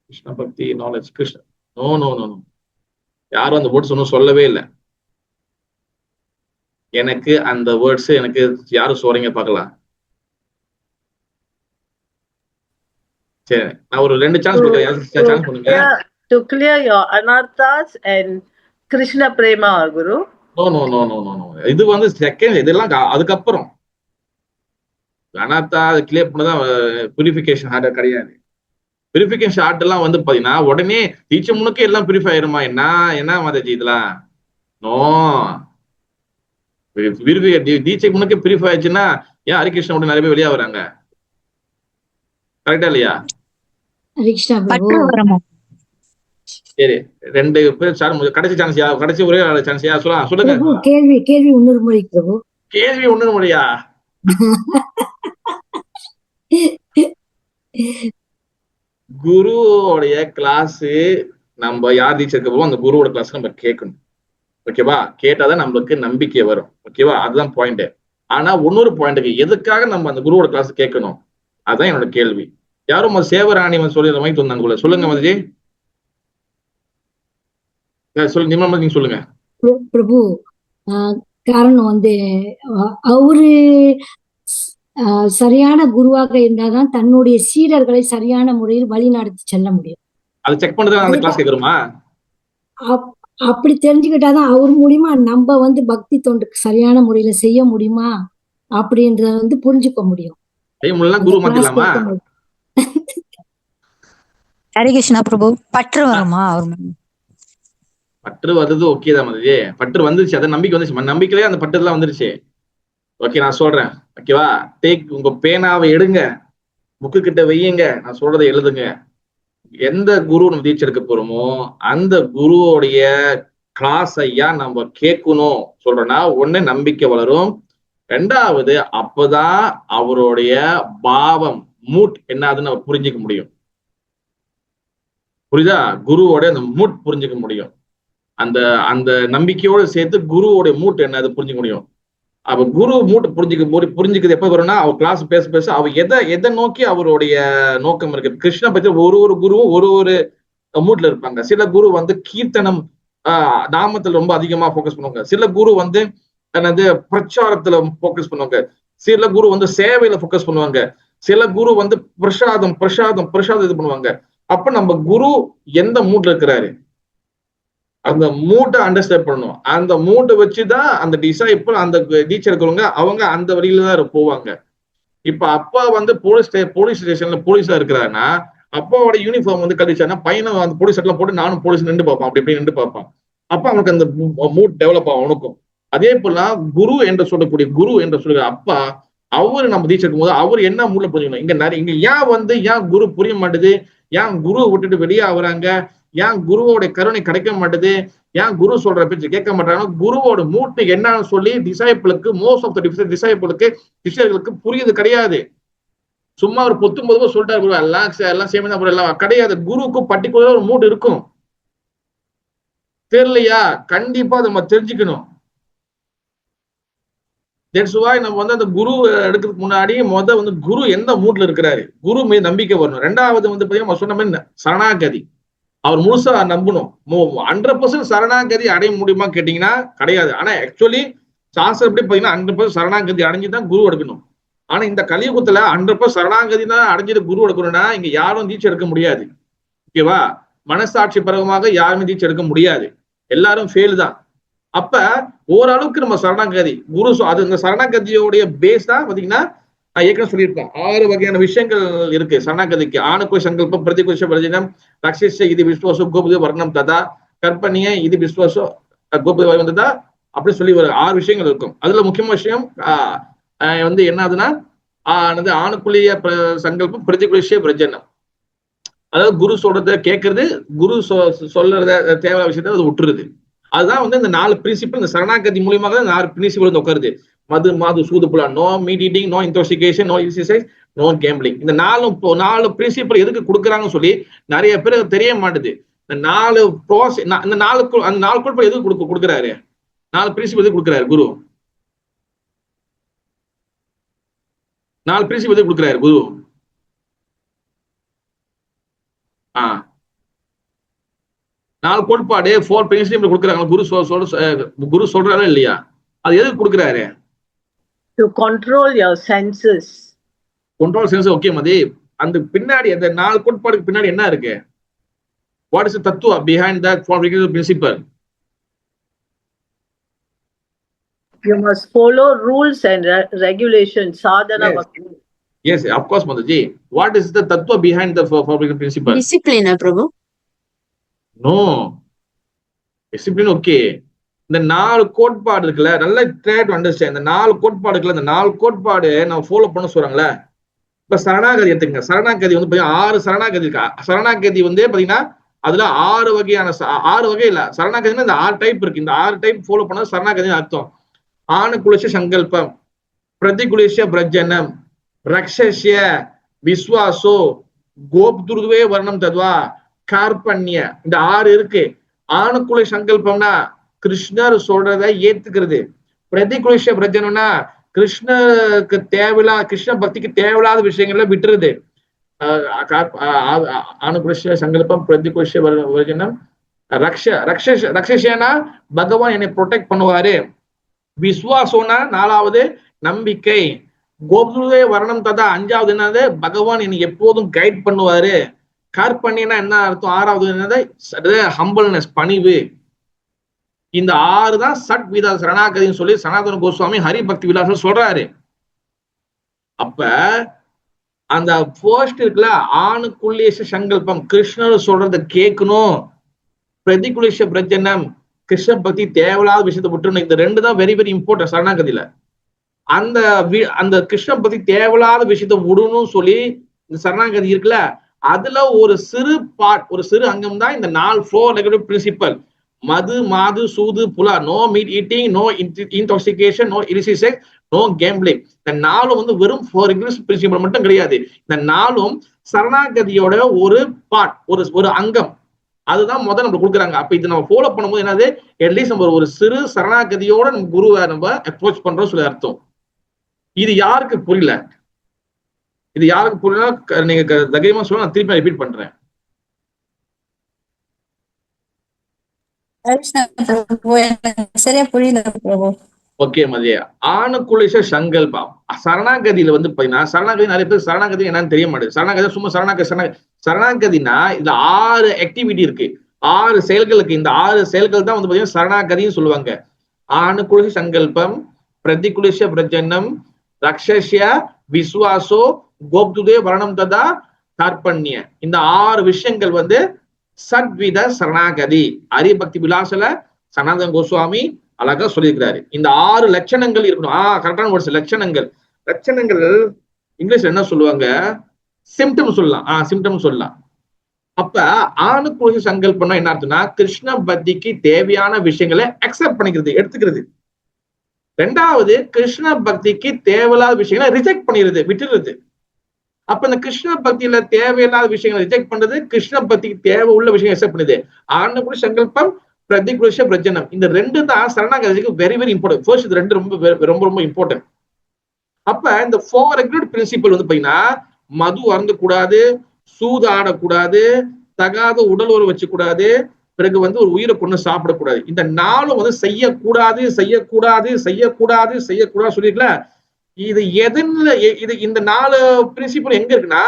கிருஷ்ண பக்தி நாலேஜ் கிருஷ்ண நோ யாரும் அந்த வேர்ட்ஸ் ஒன்னும் சொல்லவே இல்லை. எனக்கு அந்த வேர்ட்ஸ் எனக்கு யாரும் சொல்றீங்க பார்க்கலாம். சரி, நான் ஒரு 2 சான்ஸ் பண்ணுங்க. To clear your anarthas and Krishna prema, Guru. No. இது வந்து செகண்ட், இதெல்லாம் அதுக்கப்புறம். அனார்த்தா அது கிளியர் பண்ணதான் பியூரிஃபிகேஷன் ஹார்ட் கிடையாது. பியூரிஃபிகேஷன் ஹார்ட் எல்லாம் வந்து பாத்தீங்கன்னா உடனே தீட்சை முன்னுக்கே எல்லாம் பியூரிஃபை ஆயிருமா? என்ன மாதாஜி இதெல்லாம்? நோ, தீட்சை முன்னுக்கே பியூரிஃபை ஆயிடுச்சுன்னா ஏன் ஹரிகிருஷ்ணன் உடனே நிறைய பேர் வெளியா வராங்க? கரெக்டா இல்லையா? சரி, 2 பேர் கடைசி சான்ஸ் கடைசி ஒரே சான்ஸ் சொல்லுங்க. கேள்வி இன்னொரு முறை பிரபு. கேள்வி ஒண்ணு முறையா? குருவோடைய கிளாஸ் நம்ம யார் தீட்சை இருக்க போவோம் அந்த குருவோட கிளாஸ் நம்ம கேட்கணும். ஓகேவா? கேட்டாதான் நம்மளுக்கு நம்பிக்கை வரும். ஓகேவா? அதுதான் பாயிண்ட். ஆனா இன்னொரு பாயிண்ட்டுக்கு எதுக்காக நம்ம அந்த குருவோட கிளாஸ் கேட்கணும்? அதுதான் என்னோட கேள்வி. யாரும் சேவராணி சொல்லிடுற மாதிரி சொன்னாங்க. சொல்லுங்க மதிஜி, நீங்க சொல்லுங்க. பிரபு, காரணம் வந்து அவரு சரியான குருவாக இருந்தாதான் தன்னுடைய சீடர்களை சரியான முறையில் வழி நடத்தி செல்ல முடியும். அதை செக் பண்ணதான் அந்த கிளாஸ் கேக்குறோமா? அப்படி தெரிஞ்சுக்கிட்டாதான் அவர் மூலியமா நம்ம வந்து பக்தி தொண்டுக்கு சரியான முறையில செய்ய முடியுமா அப்படின்றத வந்து புரிஞ்சுக்க முடியும். குரு மாத்திடலாமா? ஹரிகிருஷ்ணா பிரபு, பற்று வருமா? பற்று வருது, ஓகே தான் மதிஜி. பற்று வந்துருச்சு, அதான் நம்பிக்கை வந்துருச்சு. நம்பிக்கையிலே அந்த பற்று எல்லாம் வந்துருச்சு. ஓகே, நான் சொல்றேன். ஓகேவா? உங்க பேனாவை எடுங்க, புக்கு கிட்ட வையுங்க, நான் சொல்றதை எழுதுங்க. எந்த குரு நம்ம தீட்சை எடுக்க போறோமோ அந்த குருவோடைய கிளாஸ் ஐயா நம்ம கேட்கணும் சொல்றோம்னா ஒண்ணு நம்பிக்கை வளரும். 2வது அப்பதான் அவருடைய பாவம் மூட் என்னதுன்னு நம்ம புரிஞ்சுக்க முடியும். புரியுதா? குருவோட அந்த மூட் புரிஞ்சுக்க முடியும். அந்த அந்த நம்பிக்கையோடு சேர்த்து குருவோட மூட் என்ன அது புரிஞ்சுக்க முடியும். அப்ப குரு மூட்டை புரிஞ்சுக்கிறது எப்ப வரும்னா அவர் கிளாஸ் பேச அவர் எதை நோக்கி அவருடைய நோக்கம் இருக்கு. கிருஷ்ண பத்தி ஒரு குருவும் ஒரு மூட்ல இருப்பாங்க. சில குரு வந்து கீர்த்தனம் நாமத்துல ரொம்ப அதிகமா போக்கஸ் பண்ணுவாங்க. சில குரு வந்து என்னது பிரச்சாரத்துல போக்கஸ் பண்ணுவாங்க. சில குரு வந்து சேவையில போக்கஸ் பண்ணுவாங்க. சில குரு வந்து பிரசாதம் இது பண்ணுவாங்க. அப்ப நம்ம குரு எந்த மூட்ல இருக்கிறாரு அந்த மூட்டை அண்டர்ஸ்டாண்ட் பண்ணணும். அந்த மூட்டை வச்சுதான் அந்த டிசைபிள் அந்த டீச்சர் இருக்கிறவங்க அவங்க அந்த வழியில தான் போவாங்க. இப்ப அப்பா வந்து போலீஸ் ஸ்டேஷன்ல போலீஸா இருக்கிறாருன்னா அப்பாவோட யூனிஃபார்ம் வந்து கழிச்சாருன்னா பையனை அந்த போலீஸ் எல்லாம் போட்டு நானும் போலீஸ் நின்று பார்ப்பான், அப்படி நின்று பார்ப்பான். அப்ப அவனுக்கு அந்த மூட் டெவலப் ஆகும் அவனுக்கும். அதே போல குரு என்று சொல்லுகிற அப்பா அவரு நம்ம தீட்சை இருக்கும் போது அவர் என்ன மூட்ல புரிஞ்சுக்கணும். இங்க ஏன் குரு புரிய மாட்டேது, ஏன் குரு விட்டுட்டு வெளியே ஆகுறாங்க, ஏன் குருவோட கருணை கிடைக்க மாட்டேது, ஏன் குரு சொல்ற பேச்சு கேட்க மாட்டாங்க. குருவோட மூட்டு என்னன்னு சொல்லி டிசைபிளுக்கு மோஸ்ட் ஆஃப் த டிசைபிளுக்கு சிஷ்யர்களுக்கு புரியுது கிடையாது. சும்மா ஒரு 19 சொல்லிட்டாரு குரு எல்லாம் சேம் தான் எல்லாம் கிடையாது. குருவுக்கு பர்டிகுலரா ஒரு மூட் இருக்கும். தெரியலையா? கண்டிப்பா அதை நம்ம தெரிஞ்சுக்கணும். நம்ம வந்து அந்த குரு எடுக்கிறதுக்கு முன்னாடி வந்து குரு எந்த மூட்ல இருக்கிறாரு, குரு மீது நம்பிக்கை வரணும். 2வது வந்து பாத்தீங்கன்னா சொன்ன மாதிரி சரணாகதி அவர் முழுசா நம்பணும். 100% சரணாகதி அடைய முடியுமா கேட்டீங்கன்னா கிடையாது. ஆனா ஆக்சுவலி சாஸ்திரம் எப்படி பாத்தீங்கன்னா 100% சரணாகதி அடைஞ்சுதான் குரு எடுக்கணும். ஆனா இந்த கலியுகத்துல 100% சரணாகதி தான் அடைஞ்சிட்டு குரு எடுக்கணும்னா இங்க யாரும் தீட்சை எடுக்க முடியாது. ஓகேவா? மனசாட்சி பரவமாக யாருமே தீட்சை எடுக்க முடியாது. எல்லாரும் ஃபெயில் தான். அப்ப ஓரளவுக்கு நம்ம சரணாகதி குரு அது இந்த சரணாகதியோடைய பேஸ் தான் பாத்தீங்கன்னா நான் ஏற்கனவே சொல்லியிருக்கேன் 6 வகையான விஷயங்கள் இருக்கு சரணாகதிக்கு. ஆணுக்குள் சங்கல்பம், பிரதிகுஷ பிரஜனம், ரக்ஷிஷ இது விஸ்வாசம், கோபுத வர்ணம் ததா, கற்பனிய இது விஸ்வாசம், கோபுத வந்ததா, அப்படி சொல்லி ஒரு 6 விஷயங்கள் இருக்கும். அதுல முக்கியமான விஷயம் வந்து என்னதுன்னா ஆணுக்குள்ளிய சங்கல்பம், பிரதிகுஷ பிரஜனம். அதாவது குரு சொல்றத கேட்கறது, குரு சொல்றத தேவையான விஷயத்த அது விட்டுருது. அதுதான் வந்து இந்த 4 பிரின்சிபல் இந்த சரணாகதி மூலியமாக தான் 4 பிரின்சிபல் வந்து உட்காருது. மது மாது சூது புலா, no meat eating, no intoxication, no exercise, no gambling. இந்த 4 பிரின்சிபல் எதுக்கு கொடுக்குறாங்கன்னு சொல்லி நிறைய பேருக்கு தெரிய மாட்டுது. இந்த 4 ப்ராசஸ், இந்த 4 கோட்பாடு எதுக்கு கொடுக்குறாரு? 4 பிரின்சிபல் எதுக்கு கொடுக்குறாரு குரு? 4 பிரின்சிபல் எதுக்கு கொடுக்குறாரு குரு? 4 கோட்பாடு 4 பிரின்சிபல் கொடுக்குறாங்க. குரு சொல்றாரா இல்லையா? அது எதுக்கு கொடுக்குறாரு? To control your senses. Control sense. Okay Mathi, அந்த பின்னாடி அந்த 4 கோட்பாடுக்கு பின்னாடி என்ன இருக்கு? வாட் இஸ் தி தத்துவ behind that 4 principle? You must follow rules and regulations. Sadhana bhakti. Yes, of course Mataji. What is the tattva behind the 4 principle? Discipline, Prabhu. No. Discipline okay. இந்த 4 கோட்பாடு இருக்குல்ல, நல்லா ட்ரை டு அண்டர்ஸ்டாண்ட். இந்த 4 கோட்பாடு இருக்குல்ல, இந்த 4 கோட்பாடு நம்ம ஃபாலோ பண்ண சொல்றாங்களே. இப்ப சரணாகதி எடுத்துங்க. சரணாகதி வந்து பாத்தீங்கன்னா 6 சரணாகதி இருக்கு. சரணாகதி வந்து பாத்தீங்கன்னா அதுல 6 வகையான 6 வகை இல்ல, சரணாகதினா இந்த 6 டைப் இருக்கு. இந்த 6 டைப் ஃபாலோ பண்ணா சரணாகதின்னு அர்த்தம். ஆணுக்குலேஷ சங்கல்பம், பிரதிகுலேஷ பிரஜனம், ரக்ஷஸ்ய விஸ்வாசோ, கோப்துருவே வர்ணம் தத்வா, கார்பண்ய. இந்த 6 இருக்கு. ஆணுக்குள்ள சங்கல்பம்னா கிருஷ்ணர் சொல்றத ஏத்துக்கிறது. பிரதிகுலேஷ பிரஜனம்னா கிருஷ்ணருக்கு தேவையில்லாத, கிருஷ்ண பக்திக்கு தேவையில்லாத விஷயங்கள்ல விட்டுருது. ஆணுகுலேஷ சங்கல்பம், பிரதிகுலேஷ பிரஜனம், ரக்ஷனா பகவான் என்னை ப்ரொடெக்ட் பண்ணுவாரு. விஸ்வாசம்னா 4வது நம்பிக்கை. கோபுருவே வர்ணம் ததா 5வது என்னது? பகவான் என்னை எப்போதும் கைட் பண்ணுவாரு. கார்பண்யனா என்ன அர்த்தம்? 6வது என்னது? ஹம்பிள்னஸ், பணிவு. இந்த 6 தான் சட் வித சரணாகதின்னு சொல்லி சனாதன கோஸ்வாமி ஹரிபக்தி விலாசம் சொல்றாரு. அப்ப அந்த ஃபர்ஸ்ட் இருக்குல்ல, ஆணுக்குள்ளேஷ சங்கல்பம், கிருஷ்ணர் சொல்றத கேட்கணும். பிரதிகுலேஷ பிரஜனம், கிருஷ்ண பக்தி தேவையில்லாத விஷயத்தை விட்டுணும். இந்த 2 தான் வெரி வெரி இம்பார்ட்டன்ட் சரணாகதியில. அந்த கிருஷ்ண பக்தி தேவையில்லாத விஷயத்தை விடணும்னு சொல்லி இந்த சரணாகதி இருக்குல்ல, அதுல ஒரு சிறு பார்ட், ஒரு சிறு அங்கம் தான் இந்த 4 நெகட்டிவ் பிரின்சிபல். மது மாது சூது புலா, no meat eating, no intoxication, no illicit sex, no gambling. இந்த 4 வந்து வெறும் 4 பிரின்சிபல் மட்டும் கிடையாது. இந்த 4 சரணாகதியோட ஒரு பார்ட், ஒரு அங்கம். அதுதான் முதல்ல நம்ம கொடுக்குறாங்க. அப்ப இது நம்ம ஃபாலோ பண்ணும்போது என்னது, அட்லீஸ்ட் நம்ம ஒரு சிறு சரணாகதியோட நம்ம குருவை நம்ம அப்ரோச் பண்றோம் சொல்லி அர்த்தம். இது யாருக்கு புரியல? இது யாருக்கு புரியல? நீங்க தைரியமா சொல்ல, நான் திருப்பி ரிப்பீட் பண்றேன். சரியா புரியல பிரபு. ஓகே மதியா. ஆணுக்குலேஷ சங்கல்பம் சரணாகதியில வந்து பாத்தீங்கன்னா, சரணாகதி நிறைய பேர் சரணாகதி என்னன்னு தெரிய மாட்டேங்குது. சரணாகதி சும்மா சரணாகதினா இதுல 6 ஆக்டிவிட்டி இருக்கு, 6 செயல்கள் இருக்கு. இந்த 6 செயல்கள் தான் வந்து பாத்தீங்கன்னா சரணாகதின்னு சொல்லுவாங்க. ஆணுக்குலேஷ சங்கல்பம், பிரதிகுலேஷ பிரஜனம், ரக்ஷஸ்ய விஸ்வாசோ, கோப்துதே வர்ணம் ததா, கார்பண்ய. இந்த 6 விஷயங்கள் வந்து சத்வித சரணாகதி. ஹரிபக்தி விலாசல சனாதன கோஸ்வாமி அழகா சொல்லியிருக்கிறாரு. இந்த 6 லட்சணங்கள் இருக்கணும். கரெக்டான வேர்ட்ஸ். லட்சணங்கள் இங்கிலீஷ்ல என்ன சொல்லுவாங்க? சிம்டம் சொல்லலாம். சிம்டம் சொல்லலாம். அப்ப ஆணுக்குலேஷ சங்கல்பம்னா என்ன அர்த்தம்னா, கிருஷ்ண பக்திக்கு தேவையான விஷயங்களை அக்செப்ட் பண்ணிக்கிறது, எடுத்துக்கிறது. 2வது கிருஷ்ண பக்திக்கு தேவையில்லாத விஷயங்களை ரிஜெக்ட் பண்ணிடுறது, விட்டுறது. அப்ப இந்த கிருஷ்ண பக்தியில தேவையில்லாத விஷயங்களை ரிஜெக்ட் பண்றது, கிருஷ்ண பக்திக்கு தேவை உள்ள விஷயம் அக்செப்ட் பண்ணுது. ஆணுக்குள்ள சங்கல்பம், பிரதிகுலேஷ பிரஜனம். இந்த 2 தான் சரணாகதிக்கு வெரி வெரி இம்பார்ட்டன்ட். ஃபர்ஸ்ட் இது 2 ரொம்ப ரொம்ப இம்பார்ட்டன்ட். அப்ப இந்த 4 ரெகுலேட் பிரின்சிபல் வந்து பாத்தீங்கன்னா, மது அருந்தக்கூடாது, சூது ஆடக்கூடாது, தகாத உடல் உறவு வச்சுக்கூடாது, பிறகு வந்து ஒரு உயிரை கொண்டு சாப்பிடக்கூடாது. இந்த 4 வந்து செய்யக்கூடாது சொல்லிருக்கல. இது எதுல இந்த 4 பிரின்சிபல் எங்க இருக்குன்னா,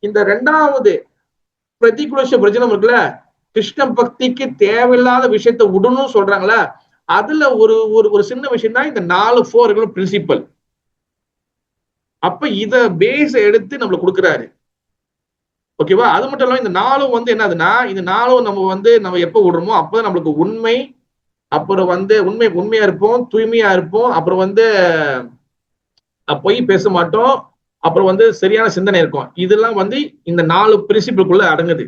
இந்த 2வது பிரதிகுலேஷ பிரஜனம் இருக்குல்ல, கிருஷ்ண பக்திக்கு தேவையில்லாத விஷயத்த விடணும்னு சொல்றாங்களா, அதுல ஒரு ஒரு ஒரு சின்ன விஷயம் தான் இந்த 4 4 பிரின்சிபல். அப்ப இத பேஸ் எடுத்து நம்மளுக்கு கொடுக்குறாரு. ஓகேவா? அது மட்டும் இல்லாம இந்த 4 வந்து என்னதுன்னா, இந்த 4 நம்ம எப்ப விடுறோமோ அப்பதான் நம்மளுக்கு உண்மை, அப்புறம் உண்மையா இருப்போம், தூய்மையா இருப்போம், அப்புறம் பொய் பேச மாட்டோம், அப்புறம் சரியான சிந்தனை இருக்கும். இதெல்லாம் இந்த 4 பிரின்சிபிள்குள்ள அடங்குது.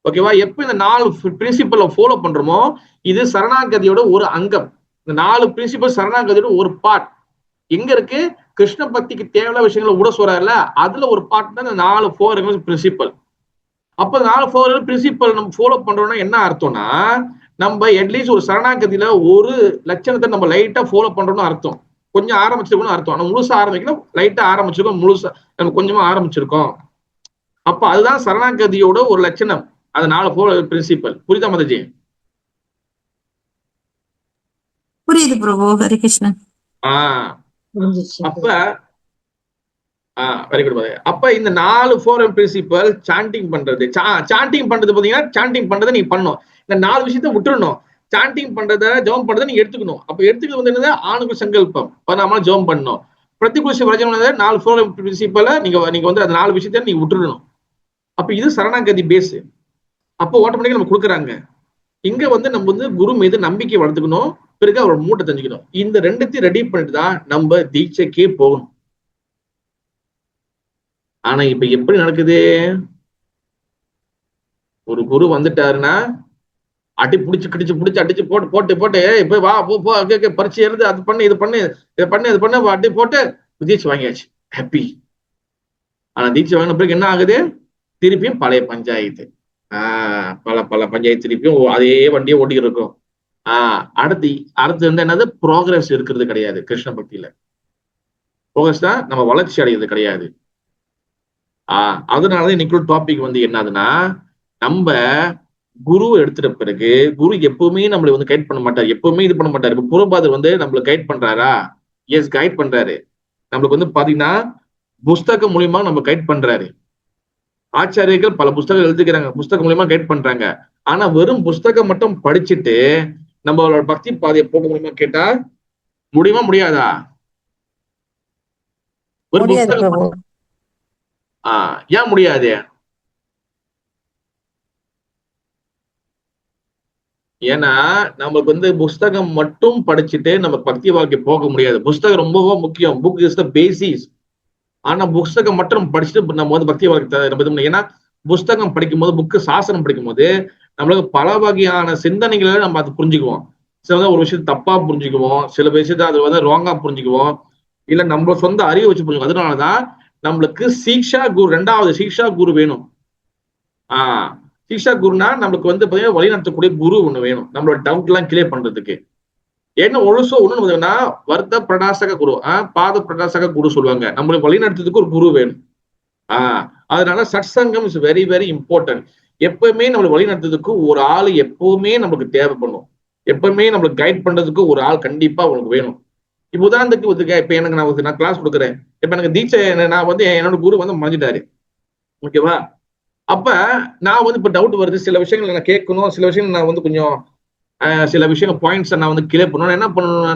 ஓகேவா? எப்ப இந்த 4 பிரின்சிபலை ஃபாலோ பண்றோமோ இது சரணாகதியோட ஒரு அங்கம். இந்த 4 பிரின்சிபல் சரணாகதியோட ஒரு பார்ட். எங்க இருக்கு? கிருஷ்ண பக்திக்கு தேவையான விஷயங்களை விட சொல்றாருல, அதுல ஒரு பார்ட் தான் இந்த 4 4 பிரின்சிபல். அப்ப 4 4 பிரின்சிபல் நம்ம ஃபாலோ பண்றோம்னா என்ன அர்த்தம்னா, நம்ம அட்லீஸ்ட் ஒரு சரணாகதியில ஒரு லட்சணத்தை நம்ம லைட்டா ஃபாலோ பண்றோம்னு அர்த்தம். கொஞ்சம் ஆரம்பிச்சிருக்கோம்னு அர்த்தம். நம்ம முழுசா ஆரம்பிக்கணும், லைட்டா ஆரம்பிச்சிருக்கோம், முழுசா நம்ம கொஞ்சமா ஆரம்பிச்சிருக்கோம். அப்ப அதுதான் சரணாகதியோட ஒரு லட்சணம். அது 4 4 பிரின்சிபல். புரியுதா மாதாஜி? புரியுது பிரபு. ஹரி கிருஷ்ணன். அப்ப வெரி குட். அப்ப இந்த 4 4 பிரின்சிபல் சாண்டிங் பண்றது. சாண்டிங் பண்றது பாத்தீங்கன்னா, சாண்டிங் பண்றதை நீங்க பண்ணணும். இந்த 4 விஷயத்த விட்டுறணும். சாண்டிங் பண்றத, ஜெபம் பண்றதை நீங்க எடுத்துக்கணும். அப்ப எடுத்துக்கிறது என்னது? ஆணுக்கு சங்கல்பம் 14 ஜெபம் பண்ணணும். பிரதிகுஷ வர்ஜனம் 4 4 பிரின்சிபல நீங்க அந்த 4 விஷயத்த நீங்க விட்டுறணும். அப்ப இது சரணாகதி பேஸ். அப்போ ஆட்டோமேட்டிக்கா நம்ம கொடுக்குறாங்க. இங்க நம்ம குரு மீது நம்பிக்கை வளர்த்துக்கணும், பிறகு அவரோட மூட்டை தெரிஞ்சுக்கணும். இந்த ரெண்டுத்தையும் ரெடி பண்ணிட்டு தான் நம்ம தீட்சைக்கே போகணும். ஆனா இப்ப எப்படி நடக்குது? ஒரு குரு வந்துட்டாருன்னா அடி பிடிச்சு அடிச்சு போட்டு இப்ப வா போ பரிச்சை எழுது, அது பண்ணு இது பண்ணு இது பண்ணு அடி போட்டு தீட்சை வாங்கியாச்சு, ஹாப்பி. ஆனா தீட்சை வாங்கின பிறகு என்ன ஆகுது? திருப்பியும் பழைய பஞ்சாயத்து. பல பஞ்சாயத்து திருப்பியும் அதே வண்டியை ஓட்டிக்கிட்டு இருக்கும். அடுத்து என்னது? ப்ரோக்ரஸ் இருக்கிறது கிடையாது. கிருஷ்ண பக்தியில ப்ரோக்ரஸ் தான், நம்ம வளர்ச்சி அடைகிறது கிடையாது. அதனாலதான் இன்னைக்கு டாபிக் என்னதுன்னா, நம்ம குரு எடுத்துட்ட பிறகு குரு எப்பவுமே நம்மளை கைட் பண்ண மாட்டார், எப்பவுமே இது பண்ண மாட்டாரு. இப்ப புரபாதர் நம்மளுக்கு கைட் பண்றாரா? எஸ், கைட் பண்றாரு. நம்மளுக்கு பாத்தீங்கன்னா புஸ்தகம் மூலியமா நம்ம கைட் பண்றாரு. ஆச்சாரியர்கள் பல புஸ்தகம் எழுதிக்கிறாங்க, புஸ்தகம் மூலியமா கைட் பண்றாங்க. ஆனா வெறும் புஸ்தகம் மட்டும் படிச்சுட்டு நம்மளோட பக்தி பாதையை போக முடியுமா கேட்டா முடியுமா? முடியாதா? ஒரு புஸ்தகம் ஏன் முடியாது? ஏன்னா நமக்கு புஸ்தகம் மட்டும் படிச்சுட்டு நம்ம பக்தி வாழ்க்கை போக முடியாது. புஸ்தகம் ரொம்பவும் முக்கியம். Book is the basis. ஆனா புஸ்தகம் மட்டும் படிச்சுட்டு நம்ம பக்தி வாழ்க்கை, ஏன்னா புஸ்தகம் படிக்கும் போது, புக்கு சாசனம் படிக்கும் போது நம்மளுக்கு பல வகையான சிந்தனைகளை நம்ம அதை புரிஞ்சுக்குவோம். சில ஒரு விஷயத்த தப்பா புரிஞ்சுக்குவோம், சில விஷயத்த அது ராங்கா புரிஞ்சுக்குவோம், இல்ல நம்ம சொந்த அறிவை வச்சு புரிஞ்சுக்குவோம். அதனாலதான் நம்மளுக்கு சீக்ஷா குரு, 2வது சீக்ஷா குரு வேணும். சீக்ஷா குருனா நம்மளுக்கு பாத்தீங்கன்னா வழி நடத்தக்கூடிய குரு ஒண்ணு வேணும், நம்மளோட டவுட் எல்லாம் கிளியர் பண்றதுக்கு. என்ன ஒண்ணு வர்த்த பிரடாசக குரு, பாத பிரடாசக குரு சொல்லுவாங்க. நம்மளுக்கு வழி நடத்துறதுக்கு ஒரு குரு வேணும். அதனால சத்சங்கம் இஸ் வெரி வெரி இம்பார்ட்டன்ட். எப்பவுமே நம்மளுக்கு வழி நடத்துறதுக்கு ஒரு ஆள் எப்பவுமே நம்மளுக்கு தேவைப்படும். எப்பவுமே நம்மளுக்கு கைட் பண்றதுக்கு ஒரு ஆள் கண்டிப்பா உங்களுக்கு வேணும். இப்ப உதாரணத்துக்கு இப்ப எனக்கு நான் கிளாஸ் கொடுக்குறேன். இப்ப எனக்கு தீட்சை நான் என்னோட குரு மறைஞ்சிட்டாரு. ஓகேவா? அப்ப நான் இப்ப டவுட் வருது, சில விஷயங்கள் நான் கேட்கணும், சில விஷயங்கள் நான் கொஞ்சம் சில விஷயங்கள் பாயிண்ட்ஸ் நான் கிளியர் பண்ணணும்.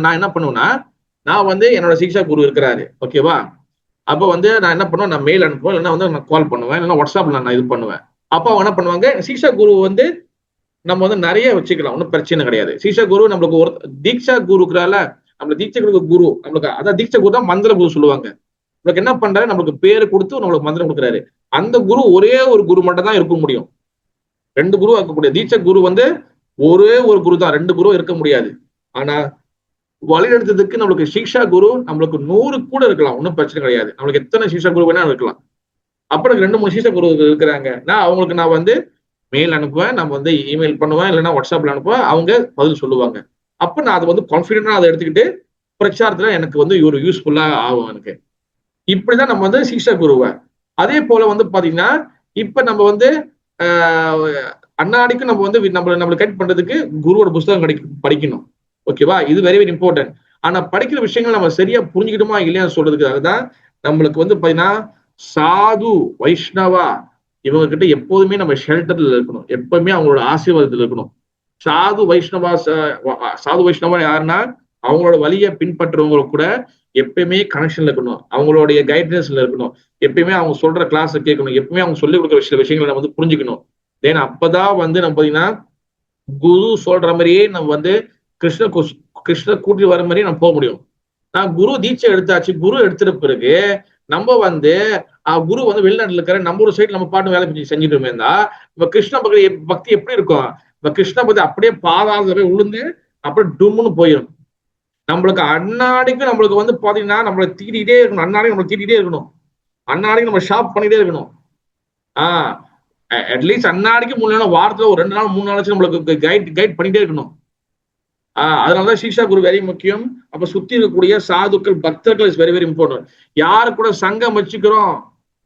நான் என்ன பண்ணுவேன்னா, நான் என்னோட சீக்ஷா குரு இருக்கிறாரு. ஓகேவா? அப்ப நான் என்ன பண்ணுவேன், நான் மெயில் அனுப்புவேன், இல்லைன்னா நான் கால் பண்ணுவேன், இல்லைன்னா வாட்ஸ்அப்ல நான் இது பண்ணுவேன். அப்ப அவங்க என்ன பண்ணுவாங்க, சீக்ஷா குரு நம்ம நிறைய வச்சுக்கலாம், ஒன்றும் பிரச்சனை கிடையாது. சீக்ஷா குரு நம்மளுக்கு ஒரு தீக்ஷா குருக்குறால, நம்மளுக்கு தீட்சை குரு நம்மளுக்கு, அதான் தீட்சை குரு தான் மந்திர குரு சொல்லுவாங்க. நம்மளுக்கு என்ன பண்றாரு, நம்மளுக்கு பேரு கொடுத்து நம்மளுக்கு மந்திரம் கொடுக்குறாரு. அந்த குரு ஒரே ஒரு குரு மட்டும் தான் இருக்க முடியும். 2 குரு இருக்கக்கூடிய தீட்சை குரு ஒரே ஒரு குரு தான், 2 குரு இருக்க முடியாது. ஆனா வழிநடத்துறதுக்கு நம்மளுக்கு சீக்ஷா குரு நம்மளுக்கு 100 கூட இருக்கலாம், ஒன்றும் பிரச்சனை கிடையாது. நம்மளுக்கு எத்தனை சீக்ஷா குரு வேணா இருக்கலாம். அப்ப எனக்கு 2 3 சீக்ஷா குரு இருக்கிறாங்க. அவங்களுக்கு நான் மெயில் அனுப்புவேன், நம்ம இமெயில் பண்ணுவேன், இல்லைன்னா வாட்ஸ்அப்ல அனுப்புவேன், அவங்க பதில் சொல்லுவாங்க. அப்ப நான் அதை கான்ஃபிடென்டா அதை எடுத்துக்கிட்டு பிரச்சாரத்துல எனக்கு ஒரு யூஸ்ஃபுல்லா ஆகும் எனக்கு. இப்படிதான் நம்ம சீக்ஷா குருவை. அதே போல பாத்தீங்கன்னா, இப்ப நம்ம அன்னாடிக்கும் நம்ம நம்மளை கைட் பண்றதுக்கு குருவோட புஸ்தகம் படிக்கணும். ஓகேவா? இது வெரி வெரி இம்பார்ட்டன்ட். ஆனா படிக்கிற விஷயங்கள் நம்ம சரியா புரிஞ்சுக்கிட்டோமா இல்லையா சொல்றதுக்காக தான் நம்மளுக்கு பாத்தீங்கன்னா சாது வைஷ்ணவா இவங்க கிட்ட எப்போதுமே நம்ம ஷெல்டர்ல இருக்கணும், எப்பவுமே அவங்களோட ஆசீர்வாதத்துல இருக்கணும். சாது வைஷ்ணவா யாருன்னா அவங்களோட வழியை பின்பற்றுறவங்க கூட எப்பயுமே கனெக்ஷன்ல இருக்கணும், அவங்களுடைய கைடன்ஸ்ல இருக்கணும், எப்பயுமே அவங்க சொல்ற கிளாஸ் கேட்கணும், எப்பயுமே அவங்க சொல்லிக் கொடுக்குற சில விஷயங்களை நம்ம வந்து புரிஞ்சுக்கணும். தென் அப்பதான் வந்து நம்ம பாத்தீங்கன்னா குரு சொல்ற மாதிரியே நம்ம வந்து கிருஷ்ண கூட்டிட்டு வர மாதிரியே நம்ம போக முடியும். நான் குரு தீட்சை எடுத்தாச்சு, குரு எடுத்துட்ட பிறகு நம்ம வந்து குரு வந்து வெளிநாட்டுல இருக்கிற நம்ம ஒரு சைடு நம்ம பாட்டு வேலை செஞ்சுட்டு இருந்தா இப்ப கிருஷ்ண பக்தி எப்படி இருக்கும்? இப்ப கிருஷ்ண பக்தி அப்படியே பாதாளத்துல போய் உளுந்து அப்படியே டும்னு போயிடும். நம்மளுக்கு அன்னாடிக்கும் நம்மளுக்கு வந்து பாத்தீங்கன்னா நம்மளை தீட்டிகிட்டே இருக்கணும், அன்னாடிக்கு நம்மளை தீட்டிகிட்டே இருக்கணும், அன்னாடிக்கு நம்ம ஷாப் பண்ணிட்டே இருக்கணும். அட்லீஸ்ட் அன்னாடிக்கு 3 நாள், வாரத்துல ஒரு 2 நாள் 3 நாளாச்சும் நம்மளுக்கு கைட் பண்ணிட்டே இருக்கணும். அதனாலதான் சீக்ஷா குரு வெரி முக்கியம். அப்ப சுத்தி இருக்கக்கூடிய சாதுக்கள் பக்தர்கள் இஸ் வெரி வெரி இம்பார்ட்டன்ட். யாரு கூட சங்கம் வச்சுக்கிறோம்,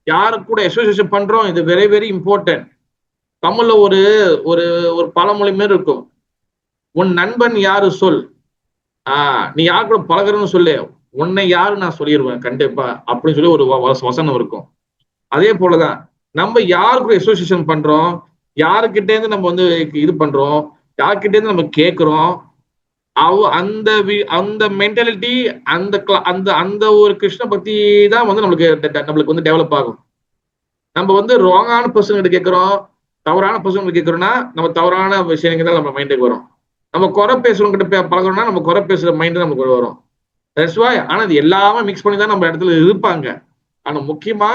யாரு கூட அசோசியேஷன் பண்றோம், இது வெரி வெரி இம்பார்ட்டன்ட். தமிழ்ல ஒரு ஒரு ஒரு பழமொழி மாதிரி இருக்கும், உன் நண்பன் யாரு சொல், நீ யாரு கூட பழகுறன்னு சொல்லு, உன்னை யாரு நான் சொல்லிடுவேன் கண்டிப்பா அப்படின்னு சொல்லி ஒரு வசனம் இருக்கும். அதே போலதான் நம்ம யாரு கூட அசோசியேஷன் பண்றோம், யாருக்கிட்ட இருந்து நம்ம வந்து இது பண்றோம், யாருக்கிட்ட இருந்து நம்ம கேட்கிறோம், அந்த மென்டாலிட்டி அந்த அந்த அந்த ஒரு கிருஷ்ண பக்தி தான் வந்து நம்மளுக்கு வந்து டெவலப் ஆகும். நம்ம வந்து ராங்கான பர்சன் கிட்ட கேட்கிறோம், தவறான பர்சன் கிட்ட கேட்கிறோம்னா நம்ம தவறான விஷயங்கள் தான் நம்ம மைண்டுக்கு வரும். நம்ம குறை பேசுறவங்க கிட்ட பழகிறோம்னா நம்ம குறை பேசுற மைண்டு நமக்கு வரும். That's why. ஆனா இது எல்லாமே மிக்ஸ் பண்ணி தான் நம்ம இடத்துல இருப்பாங்க. ஆனா முக்கியமா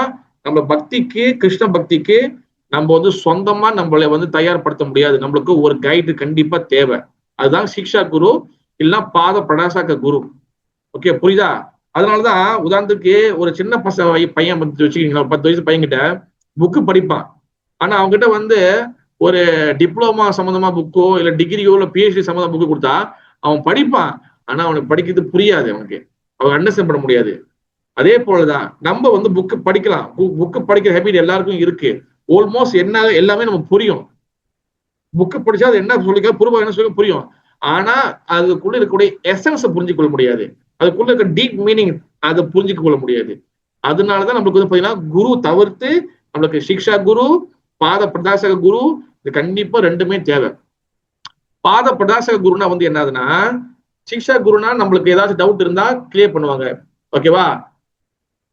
நம்ம பக்திக்கு, கிருஷ்ண பக்திக்கு நம்ம வந்து சொந்தமா நம்மளை வந்து தயார்படுத்த முடியாது, நம்மளுக்கு ஒரு கைடு கண்டிப்பா தேவை. அதுதான் சிக்ஷா குரு இல்லைன்னா பாத பிரடாசக குரு. ஓகே, புரியுதா? அதனாலதான் உதாரணத்துக்கு ஒரு சின்ன பையன் வச்சுக்கீங்களா, 10 வயசு பையன்கிட்ட புக்கு படிப்பான். ஆனா அவங்ககிட்ட வந்து ஒரு டிப்ளமா சம்பந்தமா புக்கோ இல்ல டிகிரியோ இல்ல பிஹெச்டி சம்பந்தமா புக்கு கொடுத்தா அவன் படிப்பான். ஆனா அவனுக்கு படிக்கிறது புரியாது, அவனுக்கு அவன் அண்டர்ஸ்டாண்ட் பண்ண முடியாது. அதே போலதான் நம்ம வந்து புக்கு படிக்கலாம், புக்கு படிக்கிற ஹேபிட் எல்லாருக்கும் இருக்கு. ஆல்மோஸ்ட் என்ன எல்லாமே நமக்கு புரியும். புக்கு படிச்சா அது என்ன சொல்லிக்க புரியும், என்ன சொல்லி புரியும். ஆனா அதுக்குள்ள இருக்கக்கூடிய எசன்ஸை புரிஞ்சுக்க கொள்ள முடியாது, அதுக்குள்ள இருக்க டீப் மீனிங் அதை புரிஞ்சுக்க கொள்ள முடியாது. அதனாலதான் நம்மளுக்கு வந்து பாத்தீங்கன்னா குரு தவிர்த்து நம்மளுக்கு சிக்ஷா குரு, பாத பிரதாசக குரு, இது கண்டிப்பா ரெண்டுமே தேவை. பாத பிரதாசக குருனா வந்து என்னதுன்னா, சிக்ஷா குருனா நம்மளுக்கு ஏதாச்சும் டவுட் இருந்தா கிளியர் பண்ணுவாங்க, ஓகேவா?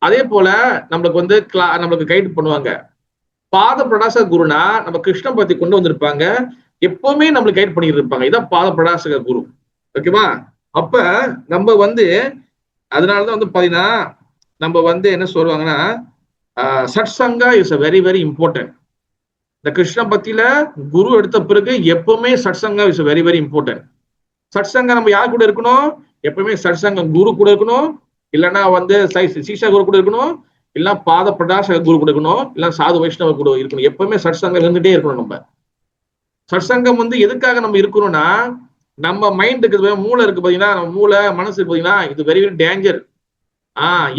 அதே போல நம்மளுக்கு வந்து நம்மளுக்கு கைட் பண்ணுவாங்க. பாத பிரடாசக குருனா நம்ம கிருஷ்ண பக்தி கொண்டு வந்திருப்பாங்க, எப்பவுமே நம்மளுக்கு கைட் பண்ணிட்டு இருப்பாங்க. இதான் பாத பிரடாசக குரு, ஓகேவா? அப்ப நம்ம வந்து அதனாலதான் வந்து பாத்தீங்கன்னா நம்ம வந்து என்ன சொல்லுவாங்கன்னா சத்சங்கா is a very very important. இந்த கிருஷ்ண பக்தியில குரு எடுத்த பிறகு எப்பவுமே சத்சங்கா இஸ் வெரி வெரி இம்பார்ட்டன்ட். சத்சங்கம் நம்ம யார் கூட இருக்கணும்? எப்பவுமே சத்சங்கம் குரு கூட இருக்கணும், இல்லைன்னா வந்து சீஷா குரு கூட இருக்கணும், இல்லைன்னா பாத பிரடாசக குரு கூட இருக்கணும், இல்ல சாது வைஷ்ணவ கூட இருக்கணும். எப்பவுமே சத்சங்கம் இருந்துட்டே இருக்கணும். நம்ம சத்சங்கம் வந்து எதுக்காக நம்ம இருக்கணும்னா, நம்ம மைண்டுக்கு மூளை இருக்கு பாத்தீங்கன்னா, நம்ம மூளை மனசு இருக்கு பாத்தீங்கன்னா, இது வெரி வெரி டேஞ்சர்.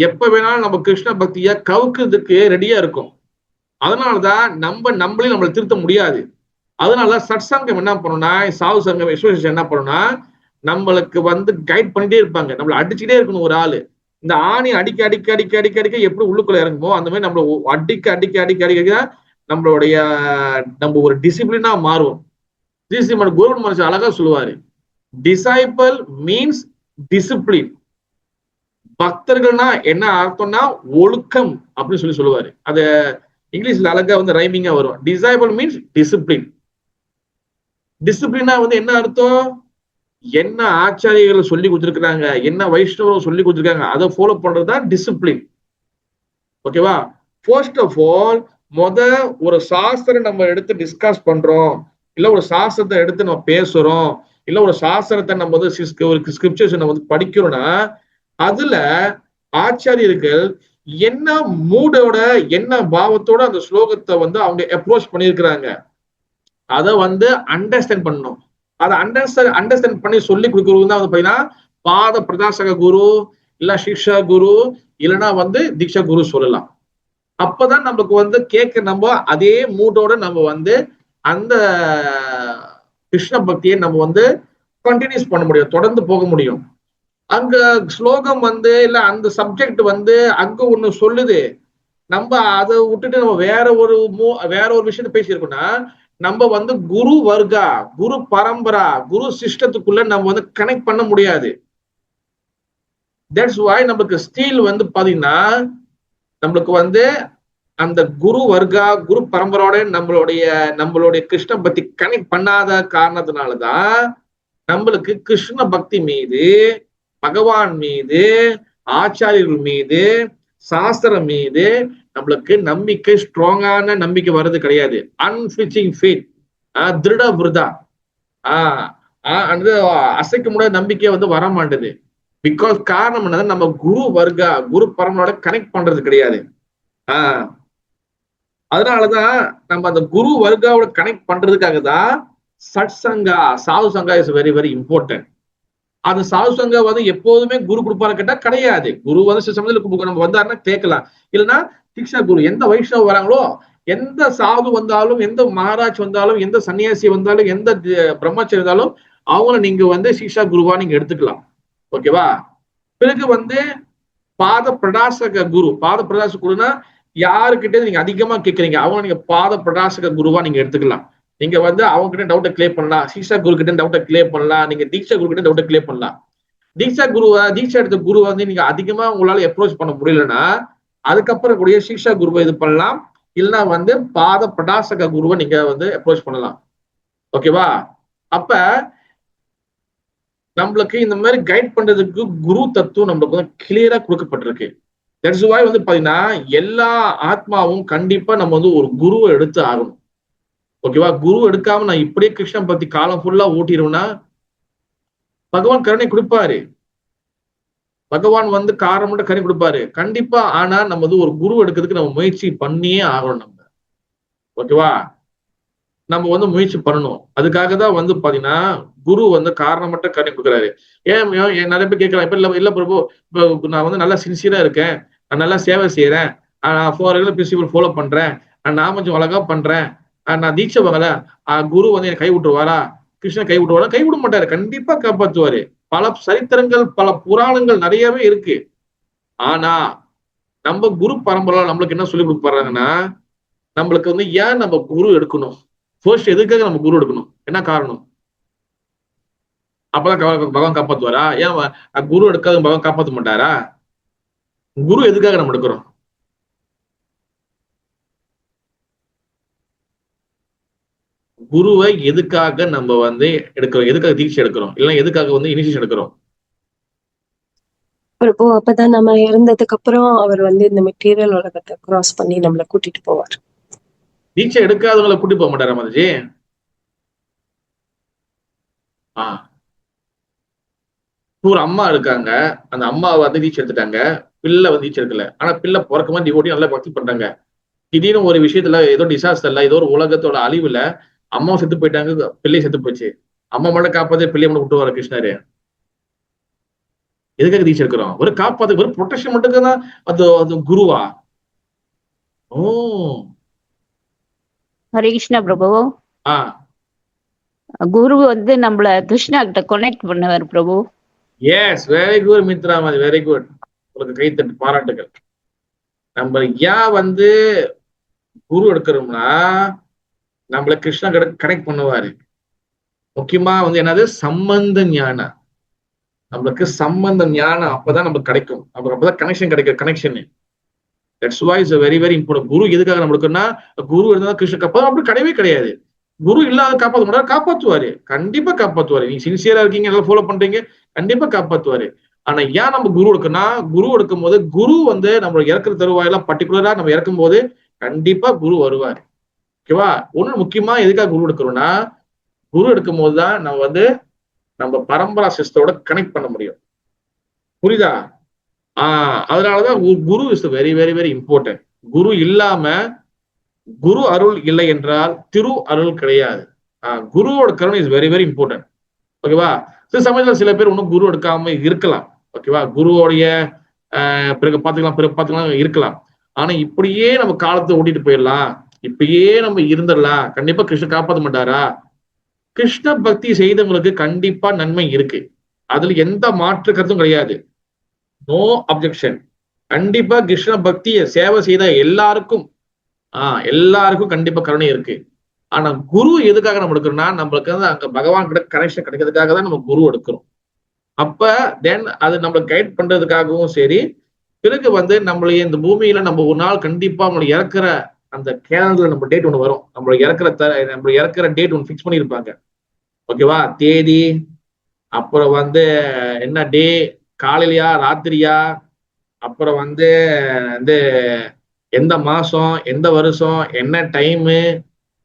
எப்ப வேணாலும் நம்ம கிருஷ்ண பக்திய கவுக்குறதுக்கு ரெடியா இருக்கும். அதனாலதான் நம்மளையும் நம்மளை திருத்த முடியாது. அதனால சத்சங்கம் என்ன பண்ணணும்னா, சாது சங்கம் அசோசியேஷன் என்ன பண்ணணும்னா, நம்மளுக்கு வந்து கைட் பண்ணிட்டே இருப்பாங்க, நம்மளை அடிச்சுட்டே இருக்கணும். ஒரு ஆளு இந்த ஆணி அடிக்க அடிக்க அடிக்க அடிக்க அடிக்க எப்படி உள்ளுக்குள்ள இறங்குமோ அந்த மாதிரி நம்மள அடிக்க அடிக்க அடிக்க அடிக்க நம்மளுடைய நம்ம ஒரு டிசிப்ளினா மாறுவோம். கோவிந்த் மனுஷன் அழகா சொல்லுவாரு, டிசைபிள் மீன்ஸ் டிசிப்ளின். பக்தர்கள்னா என்ன அர்த்தம்னா ஒழுக்கம் அப்படின்னு சொல்லுவாரு. அது இங்கிலீஷ்ல அழகா வந்து ரைமிங்கா வரும். Disciple means discipline. டிசிப்ளினா வந்து என்ன அர்த்தம்? என்ன ஆச்சாரியர்கள் சொல்லி கொடுத்துருக்காங்க, என்ன வைஷ்ணவர்கள் சொல்லி கொடுத்துருக்காங்க, அதை ஃபாலோ பண்றதுதான் டிசிப்ளின், ஓகேவா? ஃபர்ஸ்ட் ஆஃப் ஆல் ஒரு சாஸ்திரம் நம்ம எடுத்து டிஸ்கஸ் பண்றோம், இல்ல ஒரு சாஸ்திரத்தை எடுத்து நம்ம பேசுறோம், இல்ல ஒரு சாஸ்திரத்தை நம்ம வந்து ஒரு ஸ்கிரிப்சர்ஸ் நம்ம வந்து படிக்கிறோம்னா, அதுல ஆச்சாரியர்கள் என்ன மூடோட என்ன பாவத்தோட அந்த ஸ்லோகத்தை வந்து அவங்க அப்ரோச் பண்ணியிருக்கிறாங்க, அதை வந்து அண்டர்ஸ்டாண்ட் பண்ணணும். அதை அண்டர்ஸ்டாண்ட் பண்ணி சொல்லி கொடுக்கறது தான் வந்து பாத்தீங்கன்னா பாத பிரதாசக குரு, இல்ல சிக்ஷா குரு, இல்லைன்னா வந்து தீக்ஷா குரு சொல்லலாம். அப்பதான் நம்மளுக்கு வந்து கேட்க நம்ம அதே மூடோட நம்ம வந்து அந்த கிருஷ்ண பக்தியை நம்ம வந்து கண்டினியூஸ் பண்ண முடியும், தொடர்ந்து போக முடியும். அங்க ஸ்லோகம் வந்து இல்ல அந்த சப்ஜெக்ட் வந்து அங்க ஒண்ணு சொல்லுது, நம்ம அதை விட்டுட்டு நம்ம வேற ஒரு விஷயத்த பேசியிருக்கோம்னா நம்ம வந்து குரு வர்க்கா, குரு பரம்பரா, குரு சிஸ்டத்துக்குள்ள நம்ம வந்து கனெக்ட் பண்ண முடியாது. தட்ஸ் வை நமக்கு ஸ்டீல் வந்து பாத்தீங்கன்னா நம்மளுக்கு வந்து அந்த குரு வர்க்கா, குரு பரம்பரோட நம்மளுடைய கிருஷ்ண பக்தி கனெக்ட் பண்ணாத காரணத்தினாலதான் நம்மளுக்கு கிருஷ்ண பக்தி மீது, பகவான் மீது, ஆச்சாரியர்கள் மீது, சாஸ்திரம் மீது நம்மளுக்கு நம்பிக்கை, ஸ்ட்ராங்கான நம்பிக்கை வர்றது கிடையாது. அன்பிளிச்சிங் ஃபேத், திருட விரதா, அசைக்க முடியாத நம்பிக்கை வந்து வர மாட்டேது. பிகாஸ் காரணம் என்னது, நம்ம குரு வர்க்கா, குரு பரம்பரோட கனெக்ட் பண்றது கிடையாது. அதனாலதான் நம்ம அந்த குரு வர்க்காவோட கனெக்ட் பண்றதுக்காக தான் சட் சங்கா, சாது சங்கா இஸ் வெரி வெரி இம்பார்ட்டன்ட். அது சாது சங்கா வந்து எப்போதுமே குரு கொடுப்பாரு கேட்டா கிடையாது. குரு வந்து சில சமயத்துல நம்ம வந்தாருன்னா கேட்கலாம், இல்லைன்னா தீக்ஷா குரு, எந்த வைஷ்ணவ வராங்களோ, எந்த சாது வந்தாலும், எந்த மகாராஜ் வந்தாலும், எந்த சன்னியாசி வந்தாலும், எந்த பிரம்மச்சாரி வந்தாலும் அவங்கள நீங்க வந்து சிக்ஷா குருவா நீங்க எடுத்துக்கலாம். ஓகேவா? பிறகு வந்து பாத பிரடாசக குரு, பாத பிரடாசக குருனா யாருக்கிட்ட நீங்க அதிகமா கேட்கறீங்க அவங்க நீங்க பாத பிரடாசக குருவா நீங்க எடுத்துக்கலாம். நீங்க வந்து அவங்க கிட்ட டவுட்டை கிளியர் பண்ணலாம், சீஷா குரு கிட்ட டவுட்டை கிளியர் பண்ணலாம், நீங்க தீக்ஷா குரு கிட்ட டவுட்டை கிளியர் பண்ணலாம். தீக்ஷா எடுத்த குரு வந்து நீங்க அதிகமா உங்களால அப்ரோச் பண்ண முடியலன்னா அதுக்கப்புறம் கூடிய சீஷா குருவை இது பண்ணலாம், இல்லைன்னா வந்து பாத பிரடாசக குருவை நீங்க வந்து அப்ரோச் பண்ணலாம். ஓகேவா? அப்ப நம்மளுக்கு இந்த மாதிரி கைட் பண்றதுக்கு குரு தத்துவம் நம்மளுக்கு வந்து கிளியரா கொடுக்கப்பட்டிருக்கு. தட்ஸ் வை வந்து பாத்தீங்கன்னா எல்லா ஆத்மாவும் கண்டிப்பா நம்ம வந்து ஒரு குருவை எடுத்து ஆகணும். ஓகேவா? குரு எடுக்காம நான் இப்படியே கிருஷ்ணன் பத்தி காலம் ஃபுல்லா ஓட்டிடுவேன்னா பகவான் கருணை கொடுப்பாரு. பகவான் வந்து காரணம் மட்டும் கருணை கொடுப்பாரு கண்டிப்பா. ஆனா நம்ம வந்து ஒரு குரு எடுக்கிறதுக்கு நம்ம முயற்சி பண்ணியே ஆகணும். நம்ம ஓகேவா? நம்ம வந்து முயற்சி பண்ணணும். அதுக்காக தான் வந்து பாத்தீங்கன்னா குரு வந்து காரணம் மட்டும் கருணை கொடுக்குறாரு. ஏன் நிறைய பேர் கேட்கலாம், இப்ப இல்ல பிரபு, இப்போ நான் வந்து நல்லா சின்சியரா இருக்கேன், நான் நல்லா சேவை செய்யறேன், நான் 4 ரெகுலர் பிரின்சிபல் ஃபாலோ பண்றேன், நான் கொஞ்சம் அழகா பண்றேன், நான் தீட்சை வாங்கல, குரு வந்து என்னை கை விட்டுருவாரா, கிருஷ்ணன் கை விட்டுருவாரா? கை விட மாட்டாரு, கண்டிப்பா காப்பாத்துவாரு. பல சரித்திரங்கள், பல புராணங்கள் நிறையவே இருக்கு. ஆனா நம்ம குரு பரம்பரை நம்மளுக்கு என்ன சொல்லி கொடுப்பாங்கன்னா, நம்மளுக்கு வந்து ஏன் நம்ம குரு எடுக்கணும், ஃபர்ஸ்ட் எதுக்காக நம்ம குரு எடுக்கணும், என்ன காரணம்? அப்பதான் பகவான் காப்பாத்துவாரா? ஏன் குரு எடுக்காத பகவான் காப்பாற்ற மாட்டாரா? குரு எதுக்காக நம்ம எடுக்கிறோம்? குருவை எதுக்காக நம்ம வந்து எடுக்கிறோம்? எதுக்காக தீட்சை எடுக்கிறோம்? இல்ல எதுக்காக வந்து இனிஷியேஷன் எடுக்கிறோம்? பிரபு, அப்பதான் நம்ம இறந்ததுக்கு அப்புறம் அவர் வந்து இந்த மெட்டீரியல் உலகத்தை கிராஸ் பண்ணி நம்மளை கூட்டிட்டு போவார். தீட்சை எடுக்காதவங்களை கூட்டி போக மாட்டாரா மாதாஜி? ஒரு அம்மா இருக்காங்க, அந்த அம்மா வந்து தீட்சை எடுத்துட்டாங்க, பிள்ளை வந்து தீட்சை எடுக்கல. ஆனா பிள்ளை பிறக்கமா டிவோட்டி நல்லா பக்தி பண்றாங்க. திடீர்னு ஒரு விஷயத்துல ஏதோ டிசாஸ்டர்ல, ஏதோ ஒரு உலகத்தோட அழிவுல அம்மாவும் செத்து போயிட்டாங்க, பிள்ளையும் செத்து போச்சு. அம்மா மட்டும் காப்பாத்து, பிள்ளைய மட்டும் விட்டு வர கிருஷ்ணரு. எதுக்காக தீட்சை எடுக்கிறோம்? ஒரு காப்பாத்து, ஒரு ப்ரொடெக்ஷன் மட்டும் தான். அது குருவா? ஓ, ஹரே கிருஷ்ணா பிரபு. குரு வந்து நம்மள கிருஷ்ணா கிட்ட கனெக்ட் பண்ணுவார் பிரபு. எஸ், வெரி குட் மித்ரா மாதிரி, வெரி குட். உங்களுக்கு கைத்தட்டு, பாராட்டுகள். நம்ம ஏன் வந்து குரு எடுக்கிறோம்னா நம்மள கிருஷ்ணா கனெக்ட் பண்ணுவாரு. முக்கியமா வந்து என்னது, சம்பந்த ஞானம். நம்மளுக்கு சம்பந்த ஞானம் அப்பதான் நம்மளுக்கு கிடைக்கும், அப்பதான் கனெக்ஷன் கிடைக்கிற connection. That's why is very very important. குரு எதுக்காக நம்மளுக்குன்னா, குரு இருந்தா கிருஷ்ண காப்பாது, அப்படி கிடையவே கிடையாது. குரு இல்லாத காப்பாற்ற மாட்டாரு, காப்பாற்றுவாரு, கண்டிப்பா காப்பாற்றுவாரு. நீங்க சின்சியரா இருக்கீங்க, நல்லா ஃபாலோ பண்றீங்க, கண்டிப்பா காப்பாற்றுவாரு. ஆனா ஏன் நம்ம குரு எடுக்கணும்னா, குரு எடுக்கும் போது குரு வந்து நம்ம இறக்குற தருவாயெல்லாம் பர்டிகுலரா நம்ம இறக்கும் போது கண்டிப்பா குரு வருவாரு. ஓகேவா? ஒண்ணு முக்கியமா எதுக்காக குரு எடுக்கிறோம்னா, குரு எடுக்கும் போதுதான் நம்ம வந்து நம்ம பரம்பரா சிஸ்டரோட கனெக்ட் பண்ண முடியும். புரியுதா? அதனாலதான் குரு is very very very important. குரு இல்லாம, குரு அருள் இல்லை என்றால் திரு அருள் கிடையாது. குருவோட கருணை இஸ் வெரி வெரி இம்பார்ட்டன்ட். ஓகேவா? சில சமயத்துல சில பேர் ஒன்னும் குரு எடுக்காம இருக்கலாம். ஓகேவா? குருவோடைய பிறகு பாத்துக்கலாம் இருக்கலாம். ஆனா இப்படியே நம்ம காலத்தை ஓட்டிட்டு போயிடலாம், இப்படியே நம்ம இருந்துடலாம், கண்டிப்பா கிருஷ்ண காப்பாற்ற மாட்டாரா? கிருஷ்ண பக்தி செய்தவங்களுக்கு கண்டிப்பா நன்மை இருக்கு, அதுல எந்த மாற்று கருத்தும் கிடையாது. No objection. கண்டிப்பா கிருஷ்ண பக்தியை சேவை செய்த எல்லாருக்கும் கண்டிப்பா கருணை இருக்கு. ஆனா குரு எதுக்காக நம்ம எடுக்கிறோம்னா நம்மளுக்கு வந்து அங்க பகவான் கிட்ட கனெக்ஷன் கிடைக்கிறதுக்காக தான் நம்ம குரு எடுக்கிறோம். அப்ப தென் அது நம்மளை கைட் பண்றதுக்காகவும் சரி, பிறகு வந்து நம்மளைய இந்த பூமியில நம்ம ஒரு நாள் கண்டிப்பா நம்மளை இறக்குற அந்த கேலண்டர்ல நம்ம டேட் ஒண்ணு வரும். நம்மளை இறக்குற டேட் ஒன்று ஃபிக்ஸ் பண்ணியிருப்பாங்க. ஓகேவா? தேதி, அப்புறம் வந்து என்ன டே, காலையிலயா ராத்திரியா, அப்புறம் வந்து எந்த மாசம், எந்த வருஷம், என்ன டைமு,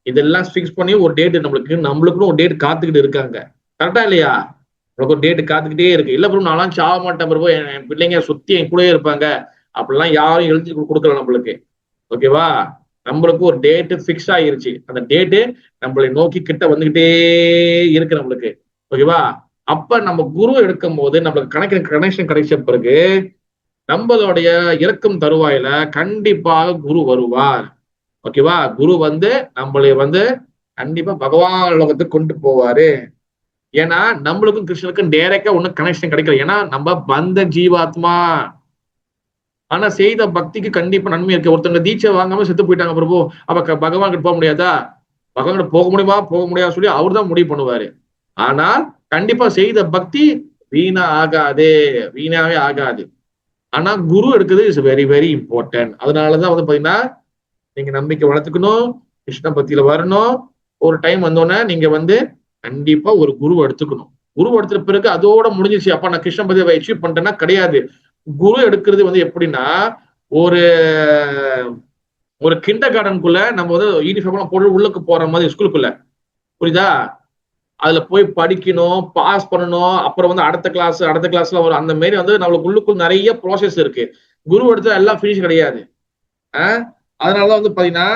இதெல்லாம் ஃபிக்ஸ் பண்ணி ஒரு டேட் நம்மளுக்குன்னு ஒரு டேட் காத்துக்கிட்டு இருக்காங்க. கரெக்டா இல்லையா? நம்மளுக்கு ஒரு டேட் காத்துக்கிட்டே இருக்கு. இல்ல ப்ரோ நான்லாம் சாக மாட்டேன் ப்ரோ, என் பிள்ளைங்க சுத்தி என் கூடயே இருப்பாங்க, அப்படிலாம் யாரும் எழுதி கொடுக்கல நம்மளுக்கு. ஓகேவா? நம்மளுக்கு ஒரு டேட்டு ஃபிக்ஸ் ஆயிருச்சு. அந்த டேட்டு நம்மளை நோக்கி கிட்ட வந்துகிட்டே இருக்கு நம்மளுக்கு. ஓகேவா? அப்ப நம்ம குரு எடுக்கும் போது நம்மளுக்கு கனெக்ஷன் கிடைச்ச பிறகு நம்மளுடைய இறக்கும் தருவாயில கண்டிப்பாக குரு வருவார். ஓகேவா? குரு வந்து நம்மளை வந்து கண்டிப்பா பகவான் லோகத்துக்கு கொண்டு போவாரு. ஏன்னா நம்மளுக்கும் கிருஷ்ணனுக்கும் டைரக்டா ஒன்னும் கனெக்ஷன் கிடைக்கல. ஏன்னா நம்ம பந்த ஜீவாத்மா. ஆனா செய்த பக்திக்கு கண்டிப்பா நன்மை இருக்கு. ஒருத்தவங்க தீட்சை வாங்காம செத்து போயிட்டாங்க பிரபு, அப்ப பகவான் கிட்ட போக முடியாதா? பகவான் கிட்ட போக முடியுமா போக முடியாது சொல்லி அவர் தான் முடிவு பண்ணுவாரு. ஆனால் கண்டிப்பா செய்த பக்தி வீணா ஆகாது, வீணாவே ஆகாது. ஆனா குரு எடுக்கிறது இஸ் வெரி வெரி இம்பார்ட்டன்ட். அதனாலதான் வந்து பாத்தீங்கன்னா நீங்க நம்பிக்கை வளர்த்துக்கணும், கிருஷ்ண பக்தியில வரணும். ஒரு டைம் வந்தோடனே நீங்க வந்து கண்டிப்பா ஒரு குரு எடுத்துக்கணும். குரு எடுத்துட்ட பிறகு அதோட முடிஞ்சிச்சு, அப்ப நான் கிருஷ்ண பக்தியை அச்சீவ் பண்ணிட்டேன்னா கிடையாது. குரு எடுக்கிறது வந்து எப்படின்னா, ஒரு ஒரு கிண்டர் கார்டனுக்குள்ள நம்ம வந்து யூனிஃபார்ம் போட்டு உள்ளுக்கு போற மாதிரி ஸ்கூலுக்குள்ள, புரியுதா? அதுல போய் படிக்கணும், பாஸ் பண்ணணும், அப்புறம் வந்து அடுத்த கிளாஸ்ல வரும். அந்த மாதிரி வந்து நம்மளுக்கு உள்ளுக்குள் நிறைய ப்ராசஸ் இருக்கு. குரு எடுத்தா எல்லாம் ஃபினிஷ் கிடையாது. அதனாலதான் வந்து பாத்தீங்கன்னா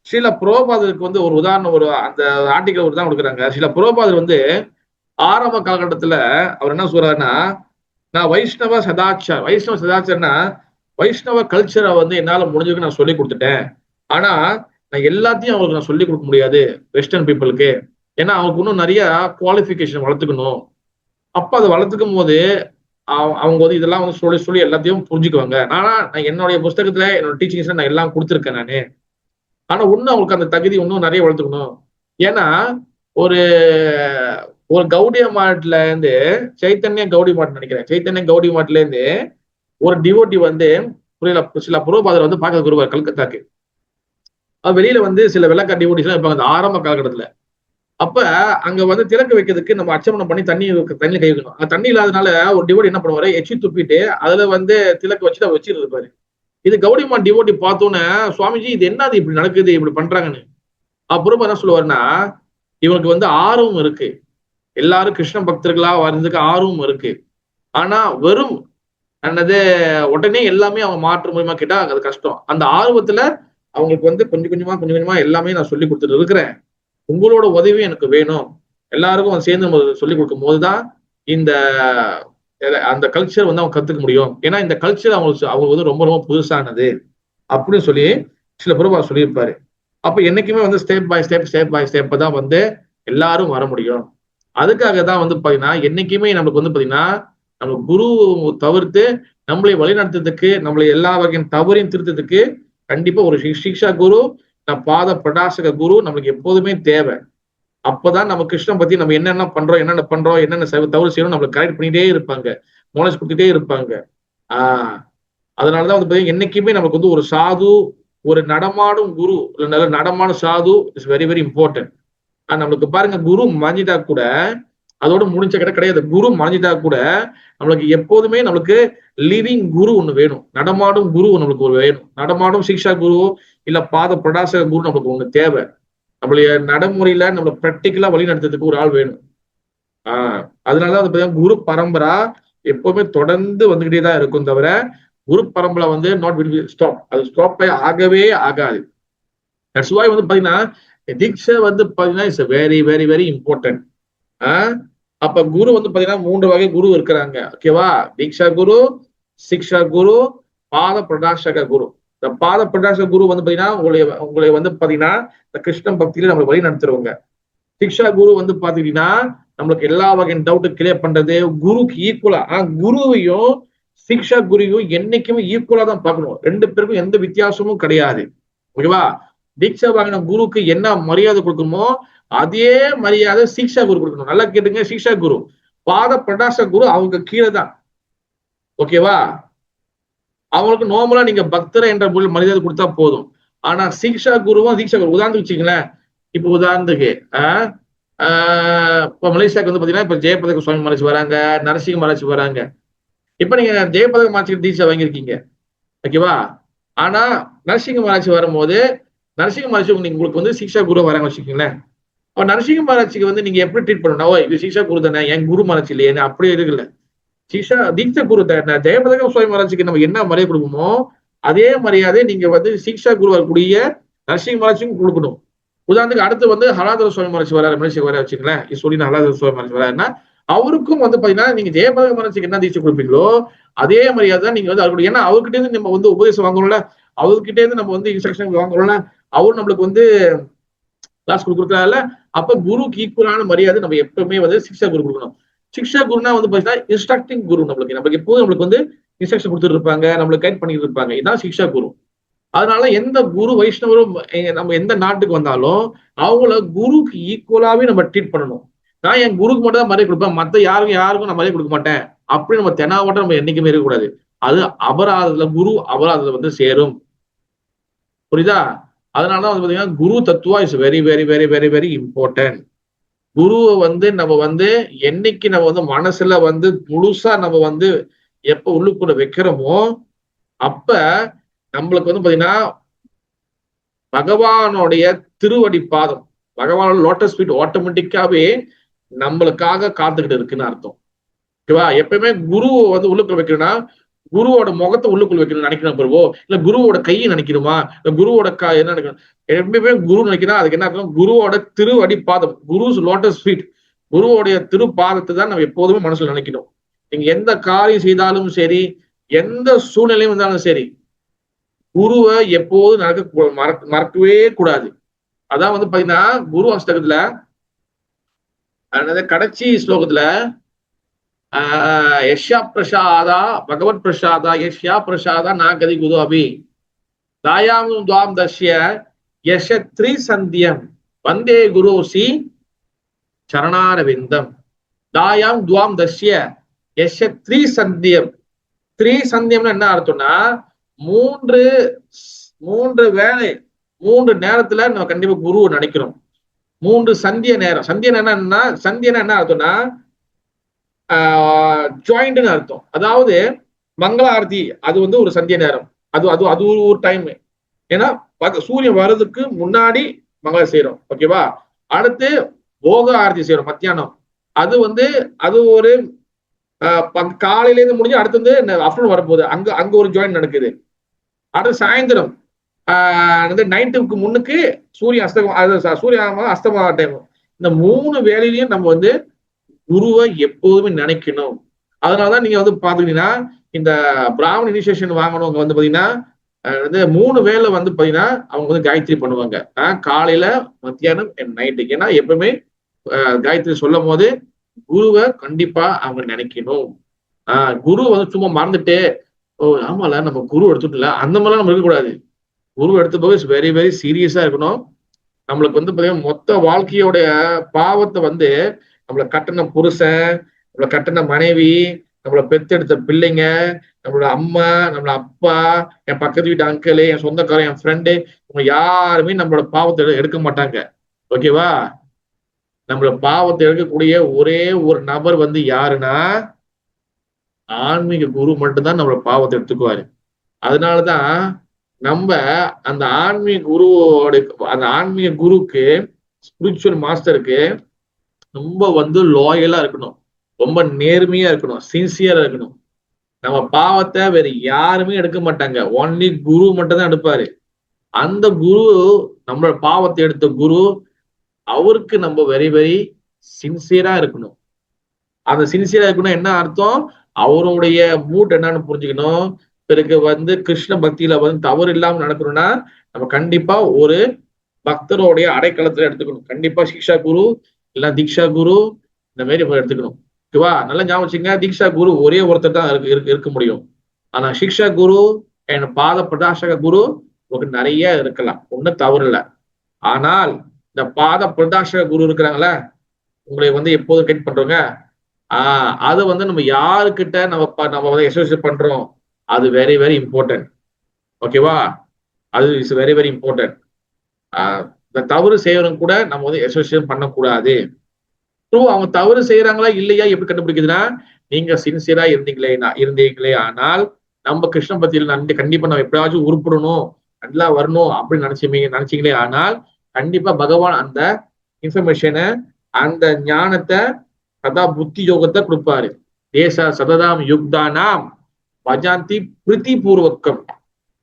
ஸ்ரீல பிரபுபாதருக்கு வந்து ஒரு உதாரணம், ஒரு அந்த ஆர்டிகல் ஒரு தான் கொடுக்குறாங்க. ஸ்ரீல பிரபுபாதர் வந்து ஆரம்ப காலகட்டத்துல அவர் என்ன சொல்றாருன்னா, நான் வைஷ்ணவ சதாச்சார்னா வைஷ்ணவ கல்ச்சரை வந்து என்னால முடிஞ்சதுக்கு நான் சொல்லி கொடுத்துட்டேன். ஆனா நான் எல்லாத்தையும் அவங்களுக்கு நான் சொல்லி கொடுக்க முடியாது வெஸ்டர்ன் பீப்புளுக்கு. ஏன்னா அவங்களுக்கு இன்னும் நிறைய குவாலிஃபிகேஷன் வளர்த்துக்கணும். அப்ப அதை வளர்த்துக்கும் போது அவங்க வந்து இதெல்லாம் வந்து சொல்லி சொல்லி எல்லாத்தையும் புரிஞ்சுக்குவாங்க. நான் என்னுடைய புஸ்தகத்துல என்னோட டீச்சிங்ஸ்ல நான் எல்லாம் கொடுத்துருக்கேன் நானு. ஆனா இன்னும் அவங்களுக்கு அந்த தகுதி இன்னும் நிறைய வளர்த்துக்கணும். ஏன்னா ஒரு ஒரு கௌடிய மாட்ல இருந்து சைத்தன்ய கௌடி மாட் நினைக்கிறேன், சைத்தன்ய கௌடி மாட்ல இருந்து ஒரு டிவோட்டி வந்து சில புரோபாதர் வந்து பார்க்க வருவார் கல்கத்தாக்கு. வெளியில வந்து சில விளக்க டிவோட்டிஸ் எல்லாம் இருப்பாங்க அந்த ஆரம்ப காலகட்டத்துல. அப்ப அங்க வந்து திறக்க வைக்கிறதுக்கு நம்ம அச்சமனம் பண்ணி தண்ணி கை வைக்கணும். அந்த தண்ணி இல்லாதனால ஒரு டிவோட்டி என்ன பண்ணுவாரு, எச்சி துப்பிட்டு அதுல வந்து திலக்க வச்சுட்டு வச்சிட்டு இருப்பாரு. இது கௌடிமான் டிவோட்டி பார்த்தோன்னே, சுவாமிஜி இது என்னது இப்படி நடக்குது, இப்படி பண்றாங்கன்னு. அப்புறம் என்ன சொல்லுவாருன்னா, இவனுக்கு வந்து ஆர்வம் இருக்கு, எல்லாரும் கிருஷ்ண பக்தர்களா வர்றதுக்கு ஆர்வம் இருக்கு. ஆனா வெறும் என்னது உடனே எல்லாமே அவன் மாற்ற முடியுமா கேட்டா அது கஷ்டம். அந்த ஆர்வத்துல அவங்களுக்கு வந்து கொஞ்சம் கொஞ்சமா எல்லாமே நான் சொல்லி கொடுத்துட்டு இருக்கிறேன். உங்களோட உதவி எனக்கு வேணும். எல்லாருக்கும் சேர்ந்து சொல்லி கொடுக்கும் போதுதான் இந்த அந்த கல்ச்சர் வந்து அவங்க கத்துக்க முடியும். ஏன்னா இந்த கல்ச்சர் அவங்க வந்து ரொம்ப ரொம்ப புதுசானது அப்படின்னு சொல்லி சில பிரபா சொல்லியிருப்பாரு. அப்ப என்னைக்குமே வந்து ஸ்டெப் பை ஸ்டெப் தான் வந்து எல்லாரும் வர முடியும். அதுக்காக தான் வந்து பாத்தீங்கன்னா என்னைக்குமே நம்மளுக்கு வந்து பாத்தீங்கன்னா நம்ம குரு தவிர்த்து நம்மளை வழிநடத்துறதுக்கு, நம்மளை எல்லா வகையும் தவறையும் திருத்ததுக்கு கண்டிப்பா ஒரு சிக்ஷா குரு, பாத பிரடாசக குரு நம்மளுக்கு எப்போதுமே தேவை. அப்பதான் நம்ம கிருஷ்ணன் பத்தி நம்ம என்னென்ன பண்றோம் என்னென்ன தவறு செய்யணும் நம்மளுக்கு கரெக்ட் பண்ணிட்டே இருப்பாங்க, நாலேஜ் கொடுத்துட்டே இருப்பாங்க. அதனாலதான் வந்து பாத்தீங்கன்னா என்னைக்குமே நமக்கு வந்து ஒரு சாது, ஒரு நடமாடும் குரு, நல்ல நடமாடும் சாது இஸ் வெரி வெரி இம்பார்ட்டன்ட். நம்மளுக்கு பாருங்க குரு மறைஞ்சிட்டா கூட அதோட முடிஞ்ச கிடையாது. குரு மறைஞ்சிட்டா கூட நம்மளுக்கு எப்போதுமே நம்மளுக்கு லிவிங் குரு ஒண்ணு வேணும், நடமாடும் குரு நம்மளுக்கு ஒரு வேணும். நடமாடும் சிக்ஷா குரு இல்ல பாத பிரடாசக குரு நம்மளுக்கு ஒண்ணு தேவை. நம்மளுடைய நடைமுறையில நம்மள பிராக்டிக்கலா வழி நடத்துறதுக்கு ஒரு ஆள் வேணும். அதனாலதான் வந்து குரு பரம்பரா எப்பவுமே தொடர்ந்து வந்துகிட்டே தான் இருக்கும் தவிர குரு பரம்பரை வந்து நாட் வில் ஸ்டாப், அது ஸ்டாப் ஆகவே ஆகாது. தட்ஸ் வை வந்து பாத்தீங்கன்னா தீட்சை வந்து பாத்தீங்கன்னா it's very very very important. அப்ப குரு வந்து பாத்தீங்கன்னா 3 வகை குரு இருக்கிறாங்க. ஓகேவா? தீக்ஷா குரு, சிக்ஷா குரு, பாத பிரடாசக குரு. இந்த பாத பிரடாசக குரு வந்து பாத்தீங்கன்னா உங்களை வந்து பாத்தீங்கன்னா இந்த கிருஷ்ண பக்தியில நம்மளை வழி நடத்துறவங்க. சிக்ஷா குரு வந்து பாத்தீங்கன்னா நம்மளுக்கு எல்லா வகையின் டவுட்டு கிளியர் பண்றது, குருக்கு ஈக்குவலா. குருவையும் சிக்ஷா குருவையும் என்னைக்குமே ஈக்குவலா தான் பார்க்கணும். 2 பேருக்கும் எந்த வித்தியாசமும் கிடையாது. ஓகேவா? தீட்சை வாங்கின குருக்கு என்ன மரியாதை கொடுக்கணுமோ அதே மரியாதை சீக்ஷா குரு கொடுக்கணும். நல்லா கேட்டுங்க, சீக்ஷா குரு பாத பிரகாச குரு அவங்க கீழே தான். ஓகேவா? அவங்களுக்கு நார்மலா நீங்க பக்தர் என்ற மரியாதை கொடுத்தா போதும். ஆனா சீக்ஷா குருவும் தீக்ஷா குரு உதாரணத்துக்கு வச்சுங்களேன். இப்ப உதாரணத்துக்கு இப்ப மலேசியாவுக்கு வந்து பாத்தீங்கன்னா இப்ப ஜெயபதக சுவாமி மறைச்சு வராங்க, நரசிங்க மறைச்சு வராங்க. இப்ப நீங்க ஜெயபதக மறைச்சு தீட்சை வாங்கியிருக்கீங்க, ஓகேவா? ஆனா நரசிங்க மராட்சி வரும்போது நரசிங்க மராட்சி உங்களுக்கு வந்து சீக்ஷா குரு வராங்க வச்சுக்கீங்களேன். அப்ப நரசிங்க மராட்சிக்கு வந்து நீங்க எப்படி ட்ரீட் பண்ணணும்? ஓ இது சீக்ஷா குரு தானே, என் குரு மராட்சி இல்லையே, அப்படியே இருக்குல்ல. சீக்ஷா தீட்சா குரு தானே, ஜெயபதக சுவாமி மராட்சிக்கு நம்ம என்ன மரியாதை கொடுப்போமோ அதே மரியாதை நீங்க வந்து சீக்ஷா குரு வரக்கூடிய நரசிங்க மராட்சிக்கும் கொடுக்கணும். உதாரணத்துக்கு அடுத்து வந்து ஹலாதர சுவாமி மராட்சி வராரு, மலேசியா வர வச்சுங்களேன். சொல்லி ஹலாதர சுவாமி மராட்சி வராருன்னா அவருக்கும் வந்து பாத்தீங்கன்னா நீங்க ஜெயபதக மராட்சிக்கு என்ன தீட்சை கொடுப்பீங்களோ அதே மரியாதை நீங்க வந்து அவருக்கு, ஏன்னா அவர்கிட்ட இருந்து நம்ம வந்து உபதேசம் வாங்கணும்ல, அவர்கிட்ட இருந்து நம்ம வந்து இன்ஸ்ட்ரக்ஷன் வாங்கணும்ல, அவரு நம்மளுக்கு வந்து கிளாஸ் கொடுக்குறாருல. அப்ப குருக்கு ஈக்குவலான மரியாதை நம்ம எப்பவுமே வந்து சிக்ஷா குரு கொடுக்கணும். சிக்ஷா குருனா வந்து பாத்தீங்கன்னா இன்ஸ்ட்ரக்டிங் குரு, நம்மளுக்கு எப்போதும் நம்மளுக்கு வந்து இன்ஸ்ட்ரக்ஷன் கொடுத்துட்டு இருப்பாங்க, நம்மளுக்கு கைட் பண்ணிட்டு இருப்பாங்க. இதுதான் சிக்ஷா குரு. அதனால எந்த குரு வைஷ்ணவரும் நம்ம எந்த நாட்டுக்கு வந்தாலும் அவங்கள குருக்கு ஈக்குவலாவே நம்ம ட்ரீட் பண்ணணும். நான் என் குருக்கு மட்டும் தான் மரியாதை கொடுப்பேன், மத்த யாருக்கும் நான் மரியாதை கொடுக்க மாட்டேன் அப்படி நம்ம தெனாவட்டம் நம்ம என்னைக்குமே இருக்கக்கூடாது. அது அபராதத்துல, குரு அபராதத்துல வந்து சேரும். புரியுதா? அதனாலதான் வந்து பாத்தீங்கன்னா குரு தத்துவா is very very very very very important. குருவை வந்து நம்ம வந்து என்னைக்கு நம்ம வந்து மனசுல வந்து முழுசா நம்ம வந்து எப்ப உள்ளுக்குள்ள வைக்கிறோமோ அப்ப நம்மளுக்கு வந்து பாத்தீங்கன்னா பகவானுடைய திருவடி பாதம், பகவானோட லோட்டஸ் ஃபீட் ஆட்டோமேட்டிக்காவே நம்மளுக்காக காத்துக்கிட்டு இருக்குன்னு அர்த்தம். ஓகேவா? எப்பயுமே குருவை வந்து உள்ளுக்குள்ள வைக்கணும்னா குருவோட முகத்தை உள்ளுக்குள்ள வைக்கணும்னு நினைக்கணும் பிரபு, இல்ல குருவோட கையை நினைக்கணுமா, இல்ல குருவோட என்ன நினைக்கணும்? எப்பயுமே குரு நினைக்கணும். அதுக்கு என்ன அர்த்தம்? குருவோட திருவடி பாதம், குருஸ் லோட்டஸ் ஃபீட், குருவோடைய திரு பாதத்தை தான் நம்ம எப்போதுமே மனசுல நினைக்கணும். நீங்க எந்த காரியம் செய்தாலும் சரி, எந்த சூழ்நிலையும் இருந்தாலும் சரி, குருவை எப்போதும் மறக்கவே கூடாது. அதான் வந்து பாத்தீங்கன்னா குரு அஷ்டகத்துல கடைசி ஸ்லோகத்துல யஷ்யா பிரசாதா பகவத் பிரசாதா யஷ்யா பிரசாதா நாகதி குரு அபி தாயாம் துவாம் தஷ்ய யஷ த்ரிசந்தியம் வந்தே குருசி சரணாரவிந்தம். தாயாம் துவாம் தஷ்ய யஷ த்ரிசந்தியம். த்ரிசந்தியம்னு என்ன அர்த்தம்னா மூன்று வேலை, 3 நேரத்துல நம்ம கண்டிப்பா குருவை நினைக்கிறோம். 3 சந்திய நேரம். சந்திய நேரம் என்னன்னா, சந்தியனா என்ன அர்த்தம்னா ஜாயிண்ட்னு அர்த்தம். அதாவது மங்கள ஆரத்தி அது வந்து ஒரு சந்திய நேரம், அது அது அது ஒரு டைம். ஏன்னா சூரியன் வர்றதுக்கு முன்னாடி மங்கள செய்யறோம், ஓகேவா? அடுத்து போக ஆரத்தி செய்யறோம் மத்தியானம், அது வந்து அது ஒரு காலையில இருந்து முடிஞ்சு அடுத்து வந்து ஆஃப்டர்நூன் வரப்போகுது, அங்க ஒரு ஜாயின் நடக்குது. அடுத்து சாயந்தரம் நைட்டுக்கு முன்னுக்கு சூரியன் அஸ்தம டைம். இந்த 3 வேலையிலையும் நம்ம வந்து குருவை எப்போதுமே நினைக்கணும். அதனாலதான் நீங்க வந்து பாத்துக்கிட்டீங்கன்னா இந்த பிராமண இனிஷியேஷன் வாங்கணுங்க வந்து பாத்தீங்கன்னா 3 வேலை வந்து பாத்தீங்கன்னா அவங்க வந்து காயத்ரி பண்ணுவாங்க, காலையில மத்தியானம் நைட்டுக்கு. ஏன்னா எப்பவுமே காயத்ரி சொல்லும் போது குருவை கண்டிப்பா அவங்க நினைக்கணும். குரு வந்து சும்மா மறந்துட்டு ஓ ஆமால நம்ம குரு எடுத்துட்டல அந்த மாதிரிலாம் நம்ம இருக்கக்கூடாது. குரு எடுத்த போது வெரி வெரி சீரியஸா இருக்கணும். நம்மளுக்கு வந்து பாத்தீங்கன்னா மொத்த வாழ்க்கையோடைய பாவத்தை வந்து நம்மளை கட்டின புருஷன், நம்மளை கட்டின மனைவி, நம்மளை பெத்தெடுத்த பிள்ளைங்க, நம்மளோட அம்மா, நம்மளோட அப்பா, என் பக்கத்து வீட்டு அங்கிள், என் சொந்தக்காரன், என் ஃப்ரெண்டு, இவங்க யாருமே நம்மளோட பாவத்தை எடுக்க மாட்டாங்க. ஓகேவா? நம்மளோட பாவத்தை எடுக்கக்கூடிய ஒரே ஒரு நபர் வந்து யாருன்னா ஆன்மீக குரு மட்டும்தான் நம்மளோட பாவத்தை எடுத்துக்குவாரு. அதனாலதான் நம்ம அந்த ஆன்மீக குருவோட அந்த ஆன்மீக குருக்கு ஸ்பிரிச்சுவல் மாஸ்டருக்கு ரொம்ப வந்து லாயலா இருக்கணும், ரொம்ப நேர்மையா இருக்கணும், சின்சியரா இருக்கணும். நம்ம பாவத்தை வேற யாருமே எடுக்க மாட்டாங்க, ஒன்லி குரு மட்டும் தான் எடுப்பாரு. அந்த குரு நம்மளோட பாவத்தை எடுத்த குரு, அவருக்கு நம்ம வெரி வெரி சின்சியரா இருக்கணும். அந்த சின்சியரா இருக்கணும் என்ன அர்த்தம்? அவருடைய மூட் என்னன்னு புரிஞ்சுக்கணும். பிறகு வந்து கிருஷ்ண பக்தியில வந்து தவறு இல்லாம நடக்கணும்னா நம்ம கண்டிப்பா ஒரு பக்தருடைய அடைக்கலத்துல எடுத்துக்கணும். கண்டிப்பா சிக்ஷா குரு இல்ல தீக்ஷா குரு இந்த மாதிரி எடுத்துக்கணும். ஓகேவா? நல்லா ஞாபகம் வச்சுங்க, தீக்ஷா குரு ஒரே ஒருத்தர் தான் இருக்க முடியும். ஆனா சிக்ஷா குரு அண்ட் பாத பிரகாசக குரு உங்களுக்கு நிறைய இருக்கலாம், ஒன்றும் தவறு இல்லை. ஆனால் இந்த பாத பிரதாச குரு இருக்கிறாங்களே, உங்களை வந்து எப்போதும் கைட் பண்றோங்க, அது வந்து நம்ம யாருக்கிட்ட நம்ம வந்து அசோசியேட் பண்றோம், அது வெரி வெரி இம்பார்ட்டன்ட். ஓகேவா? அது இஸ் வெரி வெரி இம்பார்ட்டன்ட். இந்த தவறு செய்யறவங்க கூட நம்ம வந்து அசோசியேட் பண்ணக்கூடாது. ஸோ அவங்க தவறு செய்யறாங்களா இல்லையா எப்படி கண்டுபிடிக்குதுன்னா, நீங்க சின்சியரா இருந்தீங்களே ஆனால் நம்ம கிருஷ்ண பக்தியில கண்டிப்பா நம்ம எப்படியாச்சும் உருப்படணும், நல்லா வரணும் அப்படின்னு நினைச்சீங்களே ஆனால் கண்டிப்பா பகவான் அந்த இன்ஃபர்மேஷனை, அந்த ஞானத்தை, சதா புத்தி யோகத்தை கொடுப்பாரு. தேச சததாம் யுக்தானாம் பஜாந்தி பிரித்தி பூர்வக்கம்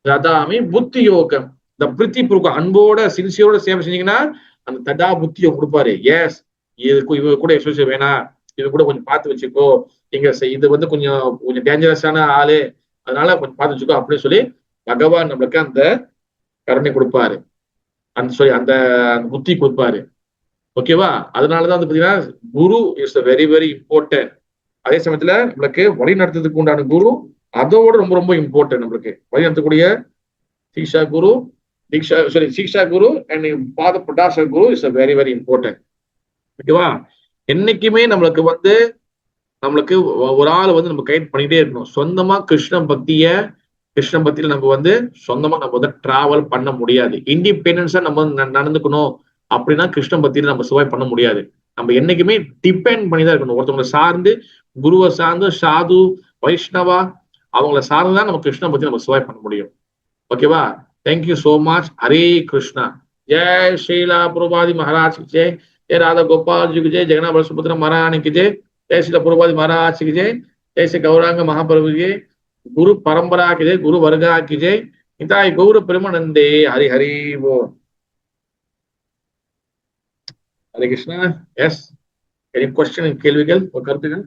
ததாமி புத்தி யோகம். இந்த பிரித்தி பூர்வக்கம் அன்போட சின்சியரோட சேவை செஞ்சீங்கன்னா அந்த ததா புத்தி யோகம் கொடுப்பாரு. எஸ், இவ கூட எக்ஸ்பிரஸ் வேணாம், இது கூட கொஞ்சம் பார்த்து வச்சுக்கோ, இது வந்து கொஞ்சம் டேஞ்சரஸான ஆளு, அதனால கொஞ்சம் பார்த்து வச்சுக்கோ அப்படின்னு சொல்லி பகவான் நம்மளுக்கு அந்த கருணை கொடுப்பாரு, அந்த புத்தி கொடுப்பாரு. ஓகேவா? அதனாலதான் வந்து பாத்தீங்கன்னா குரு இஸ் வெரி வெரி இம்பார்ட்டன்ட். அதே சமயத்துல நம்மளுக்கு வழி நடத்துறதுக்கு உண்டான குரு அதோட ரொம்ப ரொம்ப இம்பார்ட்டன்ட். நம்மளுக்கு வழி நடத்தக்கூடிய சீக்ஷா குரு அண்ட் பாத பிரதாச குரு இஸ் வெரி வெரி இம்பார்ட்டன்ட். ஓகேவா? என்னைக்குமே நம்மளுக்கு ஒரு ஆள் வந்து நம்ம கைட் பண்ணிட்டே இருக்கணும். சொந்தமா கிருஷ்ண பக்தியில நம்ம வந்து சொந்தமா நம்ம வந்து டிராவல் பண்ண முடியாது. இண்டிபெண்டன்ஸா நம்ம நடந்துக்கணும் அப்படின்னா கிருஷ்ண பக்தியில நம்ம சுவை பண்ண முடியாது. நம்ம என்னைக்குமே டிபெண்ட் பண்ணி தான் இருக்கணும். ஒருத்தவங்களை சார்ந்து, குருவை சார்ந்து, சாது வைஷ்ணவா அவங்கள சார்ந்துதான் நம்ம கிருஷ்ண பக்தி நம்ம சுவை பண்ண முடியும். ஓகேவா? Thank you so much. Hare Krishna. ஜெய் ஸ்ரீலா பிரபாதி மகாராஜ் की जय, जय राधा गोपाल जी की जय, जगन्नाथ सुभद्रा महारानी की जय, जय श्री प्रभुपाद महाराज की जय, जय श्री गौरांग महाप्रभु की, गुरु परंपरा की जय, गुरु वर्गा की जय, निताय गौर प्रेमानंदे. हरि हरि बोल. हरे कृष्णा. எஸ், எனி क्वेश्चन கேள்விகள் கருத்துகள்?